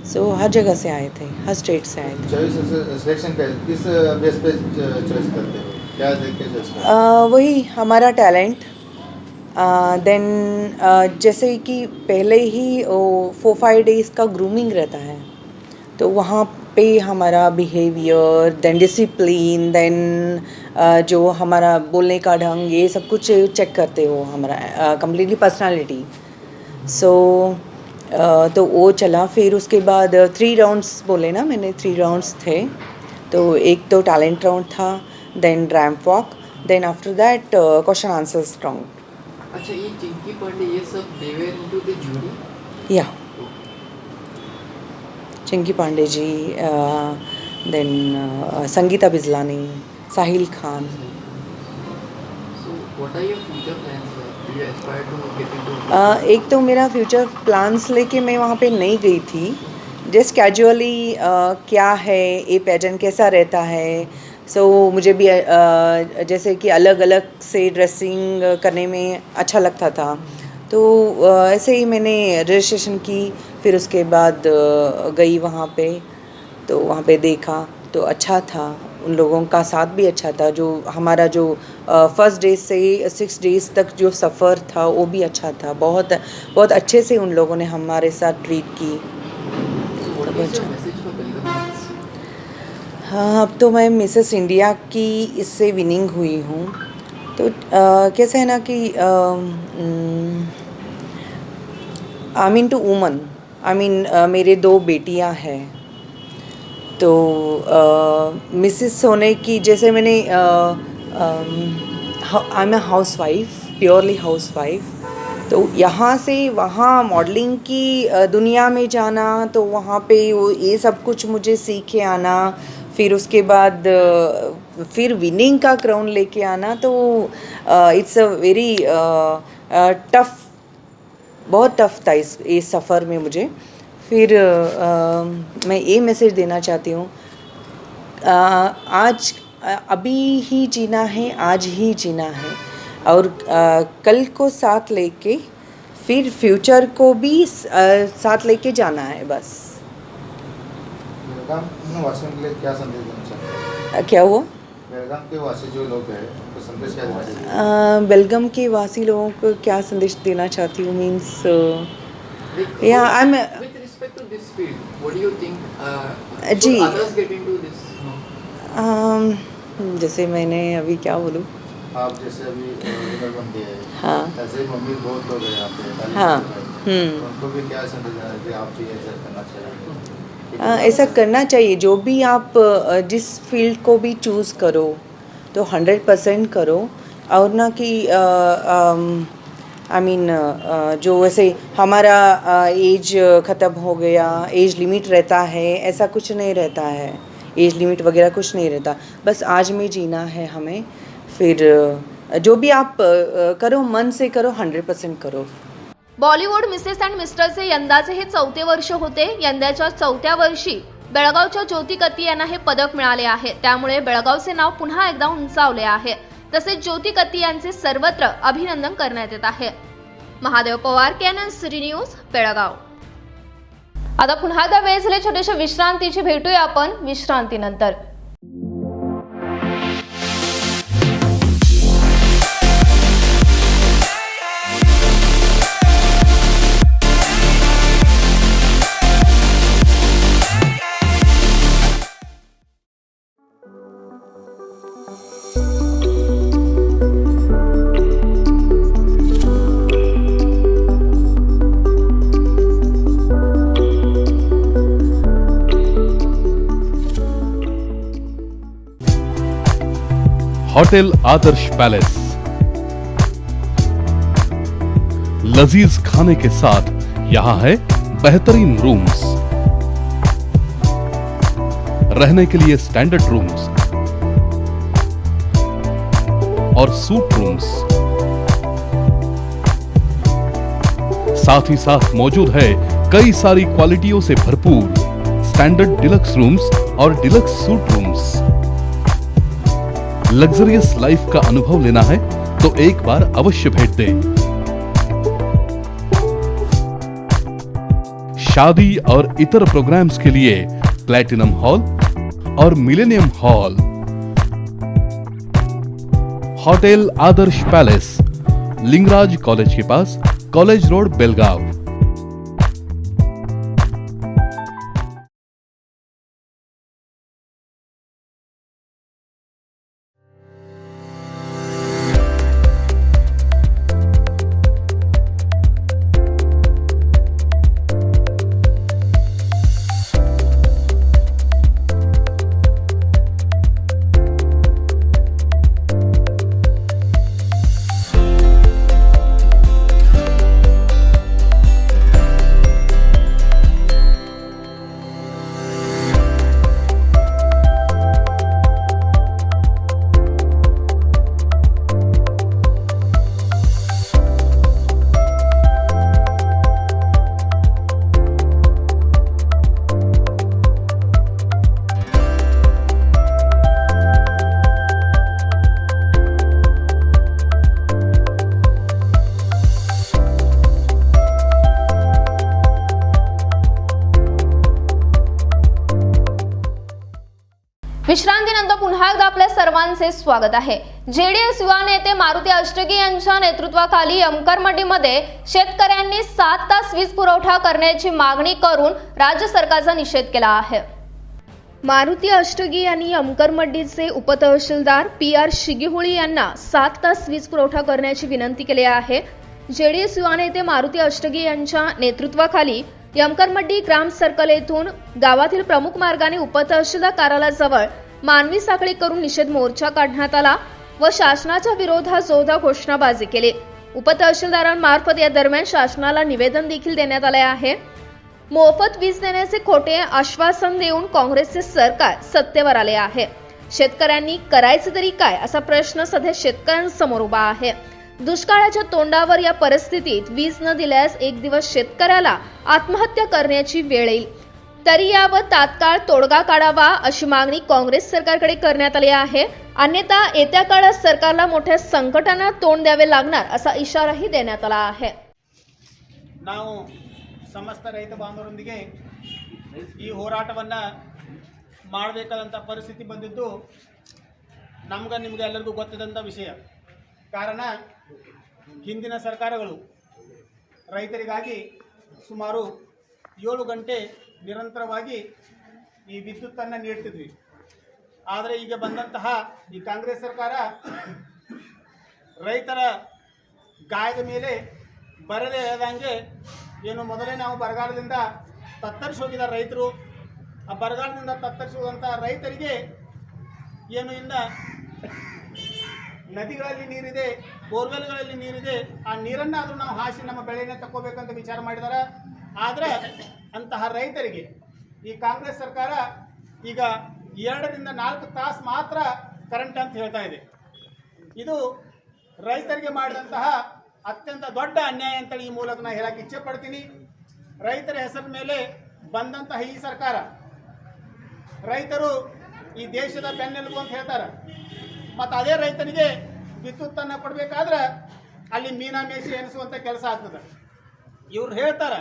सो हर जगह से आए थे, हर स्टेट से आए थे. सिलेक्शन किस बेस पे चॉइस करते हो? क्या देख के चॉइस करते हो? वही हमारा टैलेंट. देन जैसे कि पहले ही 4-5 डेज़ का ग्रूमिंग रहता है. तो वहाँ पे हमारा बिहेवियर, देन डिसिप्लिन, देन जो हमारा बोलने का ढंग, ये सब कुछ चेक करते हो हमारा कम्प्लीटली पर्सनालिटी. सो तो वो चला. फिर उसके बाद 3 राउंड्स बोले ना मैंने, 3 राउंड्स थे. तो एक तो टैलेंट राउंड था, then ramp walk, then after that question answers round. अच्छा, ये चिंकी पांडे ये सब दे वर इनटू द जूरी? या Chunky Pandey ji, then Sangeeta Bijlani, Sahil Khan. So what are your future plans? you aspire to get into? एक तो मेरा फ्यूचर प्लान्स लेके मैं वहाँ पे नहीं गई थी, जस्ट कैजुअली क्या है ये पैटर्न कैसा रहता है, सो मुझे भी जैसे कि अलग अलग से ड्रेसिंग करने में अच्छा लगता था, तो ऐसे ही मैंने रजिस्ट्रेशन की, फिर उसके बाद गई वहाँ पे, तो वहाँ पे देखा तो अच्छा था, उन लोगों का साथ भी अच्छा था, जो हमारा जो फर्स्ट डे से 6 डेज़ तक जो सफ़र था वो भी अच्छा था, बहुत बहुत अच्छे से उन लोगों ने हमारे साथ ट्रीट की। हाँ, अब तो मैं मिसेस इंडिया की इससे विनिंग हुई हूँ, तो कैसा है ना कि I mean to woman, I mean मेरे 2 बेटियाँ हैं, तो मिसेस होने की जैसे मैंने I am a house wife, purely house wife, तो यहाँ से वहाँ मॉडलिंग की दुनिया में जाना, तो वहाँ पे वो ये सब कुछ मुझे सीख के आना, फिर उसके बाद फिर विनिंग का क्राउन लेके आना, तो इट्स अ वेरी टफ, बहुत टफ था इस सफ़र में मुझे। फिर मैं ये मैसेज देना चाहती हूँ, आज अभी ही जीना है, आज ही जीना है, और कल को साथ लेके फिर फ्यूचर को भी साथ लेके जाना है बस। बेलगाम वासियों के लिए क्या संदेश देना चाहते हैं? क्या हुआ? बेलगाम के वासी जो लोग हैं उनको संदेश क्या देना चाहते हैं? बेलगाम के वासी लोगों को क्या संदेश देना चाहती हूँ, मीन्स या I am With respect to this field, what do you think? जी, should others get into this? जैसे मैंने अभी क्या बोलूँ, आप जैसे अभी विनर बन गए हैं, हाँ, ऐसे ही मम्मी बहुत लोग हैं यहाँ पे, हाँ, तो उनको भी क्या संदेश देना है कि आप भी ऐसा करना चाहिए? ऐसा करना चाहिए, जो भी आप जिस फील्ड को भी चूज़ करो तो 100% करो, और ना कि आई मीन जो वैसे हमारा एज ख़त्म हो गया, एज लिमिट रहता है, ऐसा कुछ नहीं रहता है, एज लिमिट वगैरह कुछ नहीं रहता, बस आज में जीना है हमें, फिर जो भी आप करो मन से करो, 100% करो। बॉलिवूड मिसेस अँड मिस्टरचे यंदाचे हे 4थे वर्ष होते। यंदाच्या 4थ्या वर्षी बेळगावच्या ज्योती कत्ती यांना हे पदक मिळाले आहे, त्यामुळे बेळगावचे नाव पुन्हा एकदा उंचावले आहे। तसेच ज्योती कत्ती यांचे सर्वत्र अभिनंदन करण्यात येत आहे। Mahadev Pawar, canon city news, Belgaum. आता पुन्हा एकदा वेळ झाली छोट्याशा विश्रांतीची, भेटूया आपण विश्रांतीनंतर। होटल आदर्श पैलेस, लजीज खाने के साथ यहाँ है बेहतरीन रूम्स, रहने के लिए स्टैंडर्ड रूम्स और सूट रूम्स, साथ ही साथ मौजूद है कई सारी क्वालिटियों से भरपूर स्टैंडर्ड डिलक्स रूम्स और डिलक्स सूट रूम्स। लग्जरियस लाइफ का अनुभव लेना है तो एक बार अवश्य भेंट दें। शादी और इतर प्रोग्राम्स के लिए प्लैटिनम हॉल और मिलेनियम हॉल। होटल आदर्श पैलेस, लिंगराज कॉलेज के पास, कॉलेज रोड, बेलगाव। विश्रांतीनंतर पुन्हा एकदा आपल्या सर्वांचे स्वागत आहे। जेडीएस युवा नेते मारुती अष्टगी यांच्या नेतृत्वाखाली यमकरमंडीमध्ये शेतकऱ्यांनी 7 तास वीज पुरवठा करण्याची मागणी करून राज्य सरकारचा निषेध केला आहे। मारुती अष्टगी यांनी यमकरमंडीचे उपतहसीलदार PR शिगीहुळी यांना 7 तास वीज पुरवठा करण्याची विनंती केली आहे। जेडीएस युवा नेते मारुती अष्टगी यांच्या नेतृत्वाखाली यमकरमंडी ग्राम सर्कल येथून गावातील प्रमुख मार्गाने उपतहसीलदार कार्यालयाजवळ मानवी साखळी करून निषेध मोर्चा काढण्यात आला व शासनाच्या विरोधात जोरदार घोषणाबाजी केली। उपतहसीलदारांमार्फत या दरम्यान शासनाला निवेदन देखील देण्यात आले आहे। मोफत वीज देण्याचे खोटे आश्वासन देऊन काँग्रेसचे सरकार सत्तेवर आले आहे। शेतकऱ्यांनी करायचे तरी काय असा प्रश्न सध्या शेतकऱ्यांसमोर उभा आहे। दुष्काळाच्या तोंडावर या परिस्थितीत वीज न दिल्यास एक दिवस शेतकऱ्याला आत्महत्या करण्याची वेळ येईल, तरी यावर तात्काळ तोडगा काढावा अशी मागणी काँग्रेस सरकारकडे करण्यात आली आहे। अन्यथा येत्या काळात सरकारला मोठ्या संकटांना तोंड द्यावे लागणार असा इशाराही देण्यात आला आहे। ನಾವು ಸಮಸ್ತ ರೈತ ಬಾಂಧವರೊಂದಿಗೆ ಈ ಹೋರಾಟವನ್ನು ಮಾಡಬೇಕಾದಂಥ ಪರಿಸ್ಥಿತಿ ಬಂದಿದ್ದು ನಿಮಗೆ ಎಲ್ಲರಿಗೂ ಗೊತ್ತಿದ್ದಂಥ ವಿಷಯ। ಕಾರಣ ಹಿಂದಿನ ಸರ್ಕಾರಗಳು ರೈತರಿಗಾಗಿ ಸುಮಾರು 7 ಗಂಟೆ ನಿರಂತರವಾಗಿ ಈ ವಿದ್ಯುತ್ತನ್ನು ನೀಡ್ತಿದ್ವಿ। ಆದರೆ ಈಗ ಬಂದಂತಹ ಈ ಕಾಂಗ್ರೆಸ್ ಸರ್ಕಾರ ರೈತರ ಗಾಯದ ಮೇಲೆ ಬರದೇ ಇರದಂಗೆ ಏನು ಮೊದಲೇ ನಾವು ಬರಗಾಲದಿಂದ ತತ್ತರಿಸಿ ಹೋಗಿದ್ದಾರೆ ರೈತರು, ಆ ಬರಗಾಲದಿಂದ ತತ್ತರಿಸಿ ಹೋದಂಥ ರೈತರಿಗೆ ಏನು ಇನ್ನು ನದಿಗಳಲ್ಲಿ ನೀರಿದೆ, ಬೋರ್ವೆಲ್ಗಳಲ್ಲಿ ನೀರಿದೆ, ಆ ನೀರನ್ನಾದರೂ ನಾವು ಹಾಸಿ ನಮ್ಮ ಬೆಳೆಯನ್ನು ತಗೋಬೇಕಂತ ವಿಚಾರ ಮಾಡಿದ್ದಾರೆ। ಆದರೆ ಅಂತಹ ರೈತರಿಗೆ ಈ ಕಾಂಗ್ರೆಸ್ ಸರ್ಕಾರ ಈಗ 2 ರಿಂದ 4 ತಾಸು ಮಾತ್ರ ಕರೆಂಟ್ ಅಂತ ಹೇಳ್ತಾ ಇದೆ। ಇದು ರೈತರಿಗೆ ಮಾಡಿದಂತಹ ಅತ್ಯಂತ ದೊಡ್ಡ ಅನ್ಯಾಯ ಅಂತೇಳಿ ಈ ಮೂಲಕ ನಾನು ಹೇಳಕ್ಕೆ ಇಚ್ಛೆ ಪಡ್ತೀನಿ। ರೈತರ ಹೆಸರ ಮೇಲೆ ಬಂದಂತಹ ಈ ಸರ್ಕಾರ ರೈತರು ಈ ದೇಶದ ಬೆನ್ನೆಲುಬು ಅಂತ ಹೇಳ್ತಾರೆ, ಮತ್ತು ಅದೇ ರೈತನಿಗೆ ವಿದ್ಯುತ್ತನ್ನು ಕೊಡಬೇಕಾದ್ರೆ ಅಲ್ಲಿ ಮೀನಾಮೇಷಿ ಎನಿಸುವಂಥ ಕೆಲಸ ಆಗ್ತದೆ। ಇವ್ರು ಹೇಳ್ತಾರೆ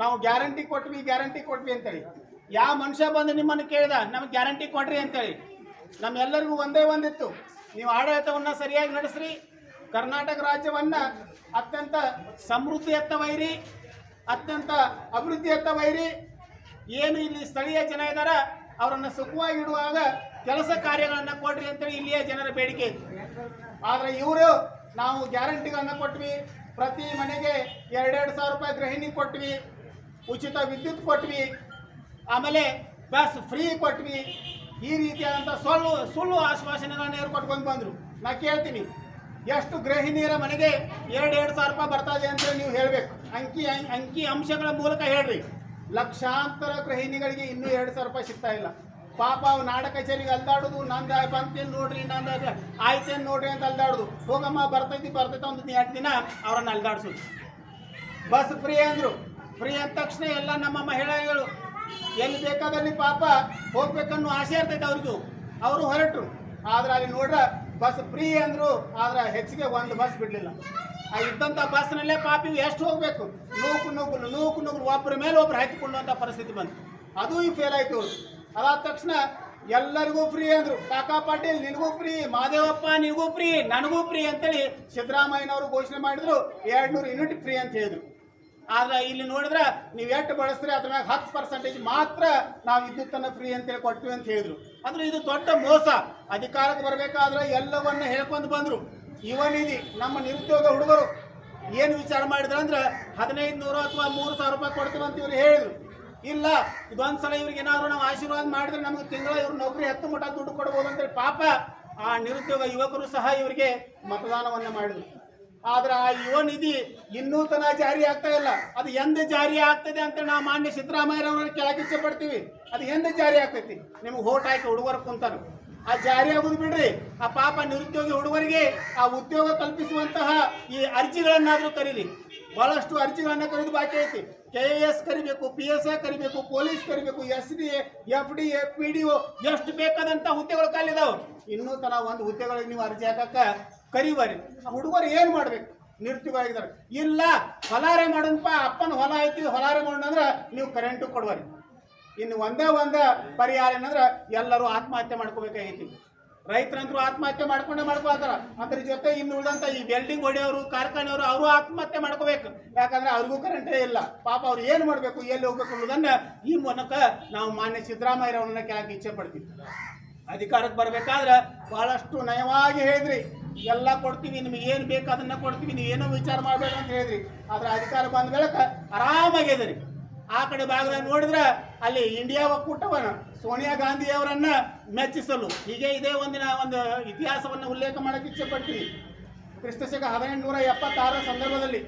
ನಾವು ಗ್ಯಾರಂಟಿ ಕೊಟ್ವಿ ಅಂತೇಳಿ। ಯಾವ ಮನುಷ್ಯ ಬಂದು ನಿಮ್ಮನ್ನು ಕೇಳಿದ ನಮಗೆ ಗ್ಯಾರಂಟಿ ಕೊಡ್ರಿ ಅಂತೇಳಿ? ನಮ್ಮೆಲ್ಲರಿಗೂ ಒಂದೇ ಒಂದಿತ್ತು, ನೀವು ಆಡಳಿತವನ್ನು ಸರಿಯಾಗಿ ನಡೆಸ್ರಿ, ಕರ್ನಾಟಕ ರಾಜ್ಯವನ್ನು ಅತ್ಯಂತ ಸಮೃದ್ಧಿಯತ್ತ ಒಯ್ಯಿರಿ, ಅತ್ಯಂತ ಅಭಿವೃದ್ಧಿಯತ್ತ ಒಯ್ಯಿರಿ, ಏನು ಇಲ್ಲಿ ಸ್ಥಳೀಯ ಜನ ಇದ್ದಾರೆ ಅವರನ್ನು ಸುಖವಾಗಿ ಇಡುವಾಗ ಕೆಲಸ ಕಾರ್ಯಗಳನ್ನು ಕೊಡ್ರಿ ಅಂತೇಳಿ ಇಲ್ಲಿಯ ಜನರ ಬೇಡಿಕೆ ಇತ್ತು। ಆದರೆ ಇವರು ನಾವು ಗ್ಯಾರಂಟಿಗಳನ್ನು ಕೊಟ್ವಿ, ಪ್ರತಿ ಮನೆಗೆ 2,000 ರೂಪಾಯಿ ಗೃಹಿಣಿ ಕೊಟ್ವಿ, ಉಚಿತ ವಿದ್ಯುತ್ ಕೊಟ್ವಿ, ಆಮೇಲೆ ಬಸ್ ಫ್ರೀ ಕೊಟ್ವಿ, ಈ ರೀತಿಯಾದಂಥ ಸುಳ್ಳು ಆಶ್ವಾಸನೆಗಳನ್ನ ಇವರು ಕೊಟ್ಕೊಂಡು ಬಂದರು। ನಾ ಕೇಳ್ತೀನಿ, ಎಷ್ಟು ಗೃಹಿಣಿಯರ ಮನೆಗೆ 2,000 ರೂಪಾಯಿ ಬರ್ತದೆ ಅಂತೇಳಿ ನೀವು ಹೇಳಬೇಕು, ಅಂಕಿ ಅಂಶಗಳ ಮೂಲಕ ಹೇಳ್ರಿ। ಲಕ್ಷಾಂತರ ಗೃಹಿಣಿಗಳಿಗೆ ಇನ್ನೂ 2,000 ರೂಪಾಯಿ ಸಿಗ್ತಾ ಇಲ್ಲ। ಪಾಪ ಅವು ನಾಡ ಕಚೇರಿಗೆ ಅಲ್ದಾಡೋದು, ನಂದು ಬಂತೇನು ನೋಡ್ರಿ, ನಂದು ಆಯ್ತೇನು ನೋಡ್ರಿ ಅಂತ ಅಲ್ದಾಡೋದು, ಹೋಗಮ್ಮ ಬರ್ತೈತಿ ಒಂದು 2 ದಿನ ಅವರನ್ನು ಅಲ್ದಾಡ್ಸೋದು। ಬಸ್ ಫ್ರೀ ಅಂದರು, ಫ್ರೀ ಅಂದ ತಕ್ಷಣ ಎಲ್ಲ ನಮ್ಮ ಮಹಿಳೆಯರು ಎಲ್ಲಿ ಬೇಕಾದಲ್ಲಿ ಪಾಪ ಹೋಗ್ಬೇಕನ್ನೋ ಆಸೆ ಇರ್ತೈತೆ ಅವ್ರಿಗೂ, ಅವರು ಹೊರಟರು। ಆದ್ರೆ ಅಲ್ಲಿ ನೋಡ್ರೆ ಬಸ್ ಫ್ರೀ ಅಂದರು, ಆದ್ರೆ ಹೆಚ್ಚಿಗೆ ಒಂದು ಬಸ್ ಬಿಡಲಿಲ್ಲ। ಆ ಇದ್ದಂಥ ಬಸ್ನಲ್ಲೇ ಪಾಪ ಇವು ಎಷ್ಟು ಹೋಗಬೇಕು, ನೂಕು ಒಬ್ಬರ ಮೇಲೆ ಒಬ್ರು ಹಾಕಿಕೊಳ್ಳುವಂಥ ಪರಿಸ್ಥಿತಿ ಬಂತು, ಅದು ಈ ಫೇಲ್ ಆಯ್ತು ಅವರು। ಅದಾದ ತಕ್ಷಣ ಎಲ್ಲರಿಗೂ ಫ್ರೀ ಅಂದರು, ಕಾಕಾ ಪಾಟೀಲ್ ನಿನಗೂ ಫ್ರೀ, ಮಾದೇವಪ್ಪ ನಿನಗೂ ಫ್ರೀ, ನನಗೂ ಫ್ರೀ ಅಂತೇಳಿ ಸಿದ್ದರಾಮಯ್ಯನವರು ಘೋಷಣೆ ಮಾಡಿದ್ರು, 200 ಯೂನಿಟ್ ಫ್ರೀ ಅಂತ ಹೇಳಿದ್ರು। ಆದರೆ ಇಲ್ಲಿ ನೋಡಿದ್ರೆ ನೀವು ಎಷ್ಟು ಬಳಸ್ತೀರಿ ಅದ್ರ ಮ್ಯಾಗ 10% ಮಾತ್ರ ನಾವು ವಿದ್ಯುತ್ತನ್ನು ಫ್ರೀ ಅಂತೇಳಿ ಕೊಡ್ತೀವಿ ಅಂತ ಹೇಳಿದ್ರು। ಅಂದ್ರೆ ಇದು ದೊಡ್ಡ ಮೋಸ। ಅಧಿಕಾರಕ್ಕೆ ಬರಬೇಕಾದ್ರೆ ಎಲ್ಲವನ್ನ ಹೇಳ್ಕೊಂಡು ಬಂದರು। ಯುವ ನಿಧಿ ನಮ್ಮ ನಿರುದ್ಯೋಗ ಹುಡುಗರು ಏನು ವಿಚಾರ ಮಾಡಿದ್ರು ಅಂದ್ರೆ 1,500 ಅಥವಾ 3,000 ರೂಪಾಯಿ ಕೊಡ್ತೀವಿ ಅಂತ ಇವ್ರು ಹೇಳಿದ್ರು। ಇಲ್ಲ, ಇದೊಂದು ಸಲ ಇವ್ರಿಗೆ ಏನಾದರೂ ನಾವು ಆಶೀರ್ವಾದ ಮಾಡಿದ್ರೆ ನಮಗೆ ತಿಂಗಳ ಇವ್ರು ನೌಕರಿ 10 ಮಟ್ಟ ದುಡ್ಡು ಕೊಡ್ಬೋದು ಅಂತೇಳಿ ಪಾಪ ಆ ನಿರುದ್ಯೋಗ ಯುವಕರು ಸಹ ಇವರಿಗೆ ಮತದಾನವನ್ನು ಮಾಡಿದ್ರು। ಆದ್ರೆ ಆ ಯುವ ನಿಧಿ ಇನ್ನೂ ತನಕ ಜಾರಿ ಆಗ್ತಾ ಇಲ್ಲ। ಅದು ಎಂದು ಜಾರಿ ಆಗ್ತದೆ ಅಂತ ನಾವು ಮಾನ್ಯ ಸಿದ್ದರಾಮಯ್ಯರವ್ರನ್ನ ಕೇಳಕ್ಕೆ ಇಚ್ಛೆ ಪಡ್ತೀವಿ। ಅದು ಎಂದು ಜಾರಿ ಆಗ್ತೈತಿ? ನಿಮ್ಗೆ ಹೋಟ್ ಹಾಕಿ ಹುಡುಗರು ಕುಂತಾರ, ಆ ಜಾರಿ ಆಗೋದು ಬಿಡ್ರಿ, ಆ ಪಾಪ ನಿರುದ್ಯೋಗಿ ಹುಡುಗರಿಗೆ ಆ ಉದ್ಯೋಗ ಕಲ್ಪಿಸುವಂತಹ ಈ ಅರ್ಜಿಗಳನ್ನಾದರೂ ಕರೀರಿ। ಬಹಳಷ್ಟು ಅರ್ಜಿಗಳನ್ನು ಕರೆದು ಬಾಕಿ ಐತಿ। KAS ಕರಿಬೇಕು, PSI ಕರಿಬೇಕು, ಪೊಲೀಸ್ ಕರಿಬೇಕು, SDA, FDA, PDO ಎಷ್ಟು ಬೇಕಾದಂಥ ಹುದ್ದೆಗಳು ಖಾಲಿದಾವೆ। ಇನ್ನೂ ತನಕ ಒಂದು ಹುದ್ದೆಗಳಿಗೆ ನೀವು ಅರ್ಜಿ ಹಾಕಕ್ಕೆ ಕರಿಬಾರಿ। ಆ ಹುಡುಗರು ಏನು ಮಾಡ್ಬೇಕು? ನಿರುದ್ಯೋಗಿದ್ದಾರೆ। ಇಲ್ಲ ಹೊಲಾರೆ ಮಾಡೋಣಪ್ಪ, ಅಪ್ಪನ ಹೊಲ ಐತಿ ಹೊಲಾರೆ ಮಾಡೋಣ ಅಂದ್ರೆ ನೀವು ಕರೆಂಟು ಕೊಡುವರಿ। ಇನ್ನು ಒಂದೇ ಪರಿಹಾರ ಏನಂದ್ರೆ ಎಲ್ಲರೂ ಆತ್ಮಹತ್ಯೆ ಮಾಡ್ಕೋಬೇಕಾಗೈತಿ. ರೈತರಂತರೂ ಆತ್ಮಹತ್ಯೆ ಮಾಡ್ಕೊಳ್ತಾರ. ಅದ್ರ ಜೊತೆ ಇನ್ನು ಉಳಿದಂತ ಈ ವೆಲ್ಡಿಂಗ್ ಹೊಡೆಯೋರು, ಕಾರ್ಖಾನೆಯವರು ಅವರು ಆತ್ಮಹತ್ಯೆ ಮಾಡ್ಕೋಬೇಕು. ಯಾಕಂದ್ರೆ ಅವ್ರಿಗೂ ಕರೆಂಟೇ ಇಲ್ಲ. ಪಾಪ ಅವ್ರು ಏನು ಮಾಡಬೇಕು, ಎಲ್ಲಿ ಹೋಗ್ಬೇಕು ಅನ್ನೋದನ್ನ ಈ ಮೂಲಕ ನಾವು ಮಾನ್ಯ ಸಿದ್ದರಾಮಯ್ಯರವ್ರನ್ನ ಕೇಳಕ್ಕೆ ಇಚ್ಛೆ ಪಡ್ತೀವಿ. ಅಧಿಕಾರಕ್ಕೆ ಬರ್ಬೇಕಾದ್ರೆ ಬಹಳಷ್ಟು ನಯವಾಗಿ ಹೇಳಿದ್ರಿ, ಎಲ್ಲ ಕೊಡ್ತೀವಿ, ನಿಮಗೆ ಏನು ಬೇಕು ಅದನ್ನ ಕೊಡ್ತೀವಿ, ನೀವು ಏನೋ ವಿಚಾರ ಮಾಡಬೇಡ ಅಂತ ಹೇಳಿದ್ರಿ. ಆದ್ರೆ ಅಧಿಕಾರ ಬಂದ ಮೇಲೆ ಆರಾಮಾಗಿದ್ದೀರಿ. ಆ ಕಡೆ ಭಾಗದಾಗ ನೋಡಿದ್ರೆ ಅಲ್ಲಿ ಇಂಡಿಯಾ ಒಕ್ಕೂಟವನ್ನು ಸೋನಿಯಾ ಗಾಂಧಿ ಅವರನ್ನ ಮೆಚ್ಚಿಸಲು ಹೀಗೆ ಇದೇ ಒಂದು ಇತಿಹಾಸವನ್ನು ಉಲ್ಲೇಖ ಮಾಡಕ್ಕೆ ಇಚ್ಛೆ ಪಡ್ತೀನಿ. ಕ್ರಿಸ್ತಶಕ 1876 ಸಂದರ್ಭದಲ್ಲಿ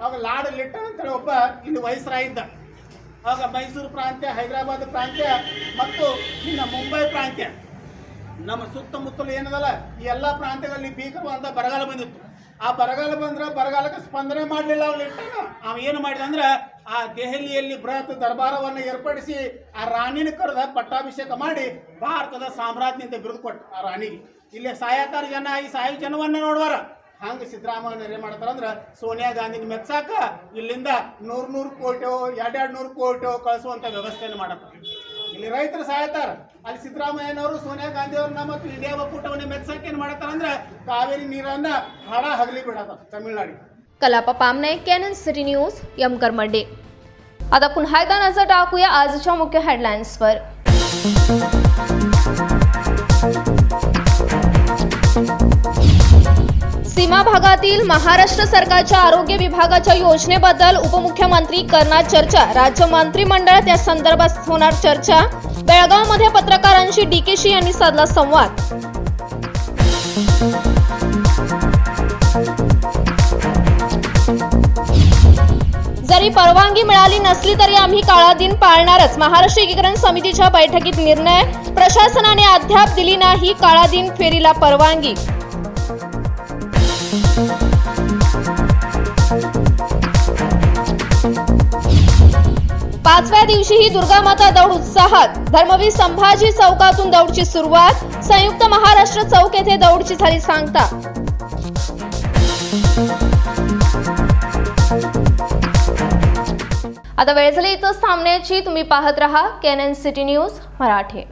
ಆವಾಗ ಲಾರ್ಡ್ ಲಿಟ್ಟನ್ ಅಂತೇಳಿ ಒಬ್ಬ ಇಲ್ಲಿ ವೈಸ್ರಾಯ್ ಇದ್ದ. ಆಗ ಮೈಸೂರು ಪ್ರಾಂತ್ಯ, ಹೈದರಾಬಾದ್ ಪ್ರಾಂತ್ಯ ಮತ್ತು ಇನ್ನು ಮುಂಬೈ ಪ್ರಾಂತ್ಯ, ನಮ್ಮ ಸುತ್ತಮುತ್ತಲು ಏನದಲ್ಲ ಈ ಎಲ್ಲ ಪ್ರಾಂತ್ಯಗಳಲ್ಲಿ ಭೀಕರವಾದ ಬರಗಾಲ ಬಂದಿತ್ತು. ಆ ಬರಗಾಲ ಬಂದ್ರೆ ಬರಗಾಲಕ್ಕೆ ಸ್ಪಂದನೆ ಮಾಡಲಿಲ್ಲ ಅವ್ರು ಲಿಟ್ಟನ್. ಅವ ಏನು ಮಾಡಿದ ಅಂದ್ರೆ ಆ ದೆಹಲಿಯಲ್ಲಿ ಬೃಹತ್ ದರ್ಬಾರವನ್ನು ಏರ್ಪಡಿಸಿ ಆ ರಾಣಿನ ಕರೆದ ಪಟ್ಟಾಭಿಷೇಕ ಮಾಡಿ ಭಾರತದ ಸಾಮ್ರಾಜ್ಞಿಂದ ಬಿರುದು ಕೊಟ್ಟು ಆ ರಾಣಿಗೆ. ಇಲ್ಲಿ ಸಾಯತಾರ ಜನ, ಈ ಸಾಯೋ ಜನವನ್ನ ನೋಡುವಾರ. ಹಂಗೆ ಸಿದ್ದರಾಮಯ್ಯ ಏನ್ ಮಾಡ್ತಾರಂದ್ರೆ ಸೋನಿಯಾ ಗಾಂಧಿನ ಮೆಚ್ಚಾಕ ಇಲ್ಲಿಂದ 100 ಕೋಟಿ 200 ಕೋಟಿ ಕಳಿಸುವಂತ ವ್ಯವಸ್ಥೆಯನ್ನು ಮಾಡತ್ತಾರೆ. ಇಲ್ಲಿ ರೈತರು ಸಾಯ್ತಾರ, ಅಲ್ಲಿ ಸಿದ್ದರಾಮಯ್ಯನವರು ಸೋನಿಯಾ ಗಾಂಧಿ ಅವ್ರನ್ನ ಮತ್ತು ಇಂಡಿಯಾ ಒಕ್ಕೂಟವನ್ನ ಮೆಚ್ಚಾಕ ಏನ್ ಮಾಡತ್ತಾರಂದ್ರೆ ಕಾವೇರಿ ನೀರನ್ನ ಹಡ ಹಗಲಿ ಬಿಡತ್ತ तमिळनाडू. कलापा पामने, कॅनन सिटी न्यूज, यमकरमड्डी. आता पुन्हा एकदा नजर टाकूया आजच्या मुख्य हेडलाईन्सवर. सीमा भागातील महाराष्ट्र सरकारच्या आरोग्य विभागाच्या योजनेबद्दल उपमुख्यमंत्री करणार चर्चा. राज्य मंत्रिमंडळात या संदर्भात होणार चर्चा. बेळगावमध्ये पत्रकारांशी डीकेशी यांनी साधला संवाद. जरी परवानगी मिळाली नसली तरी आम्ही काळा दिन पाळणारच. महाराष्ट्र एकीकरण समितीच्या बैठकीत निर्णय. प्रशासनाने अद्याप दिली नाही काळा दिन फेरीला परवानगी. पाचव्या दिवशीही दुर्गामाता दौड उत्साहात. धर्मवीर संभाजी चौकातून दौडची सुरुवात. संयुक्त महाराष्ट्र चौक येथे दौडची झाली सांगता. आता वेळ झाली इथंच थांबण्याची. तुम्ही पाहत रहा कॅनन सिटी न्यूज मराठी.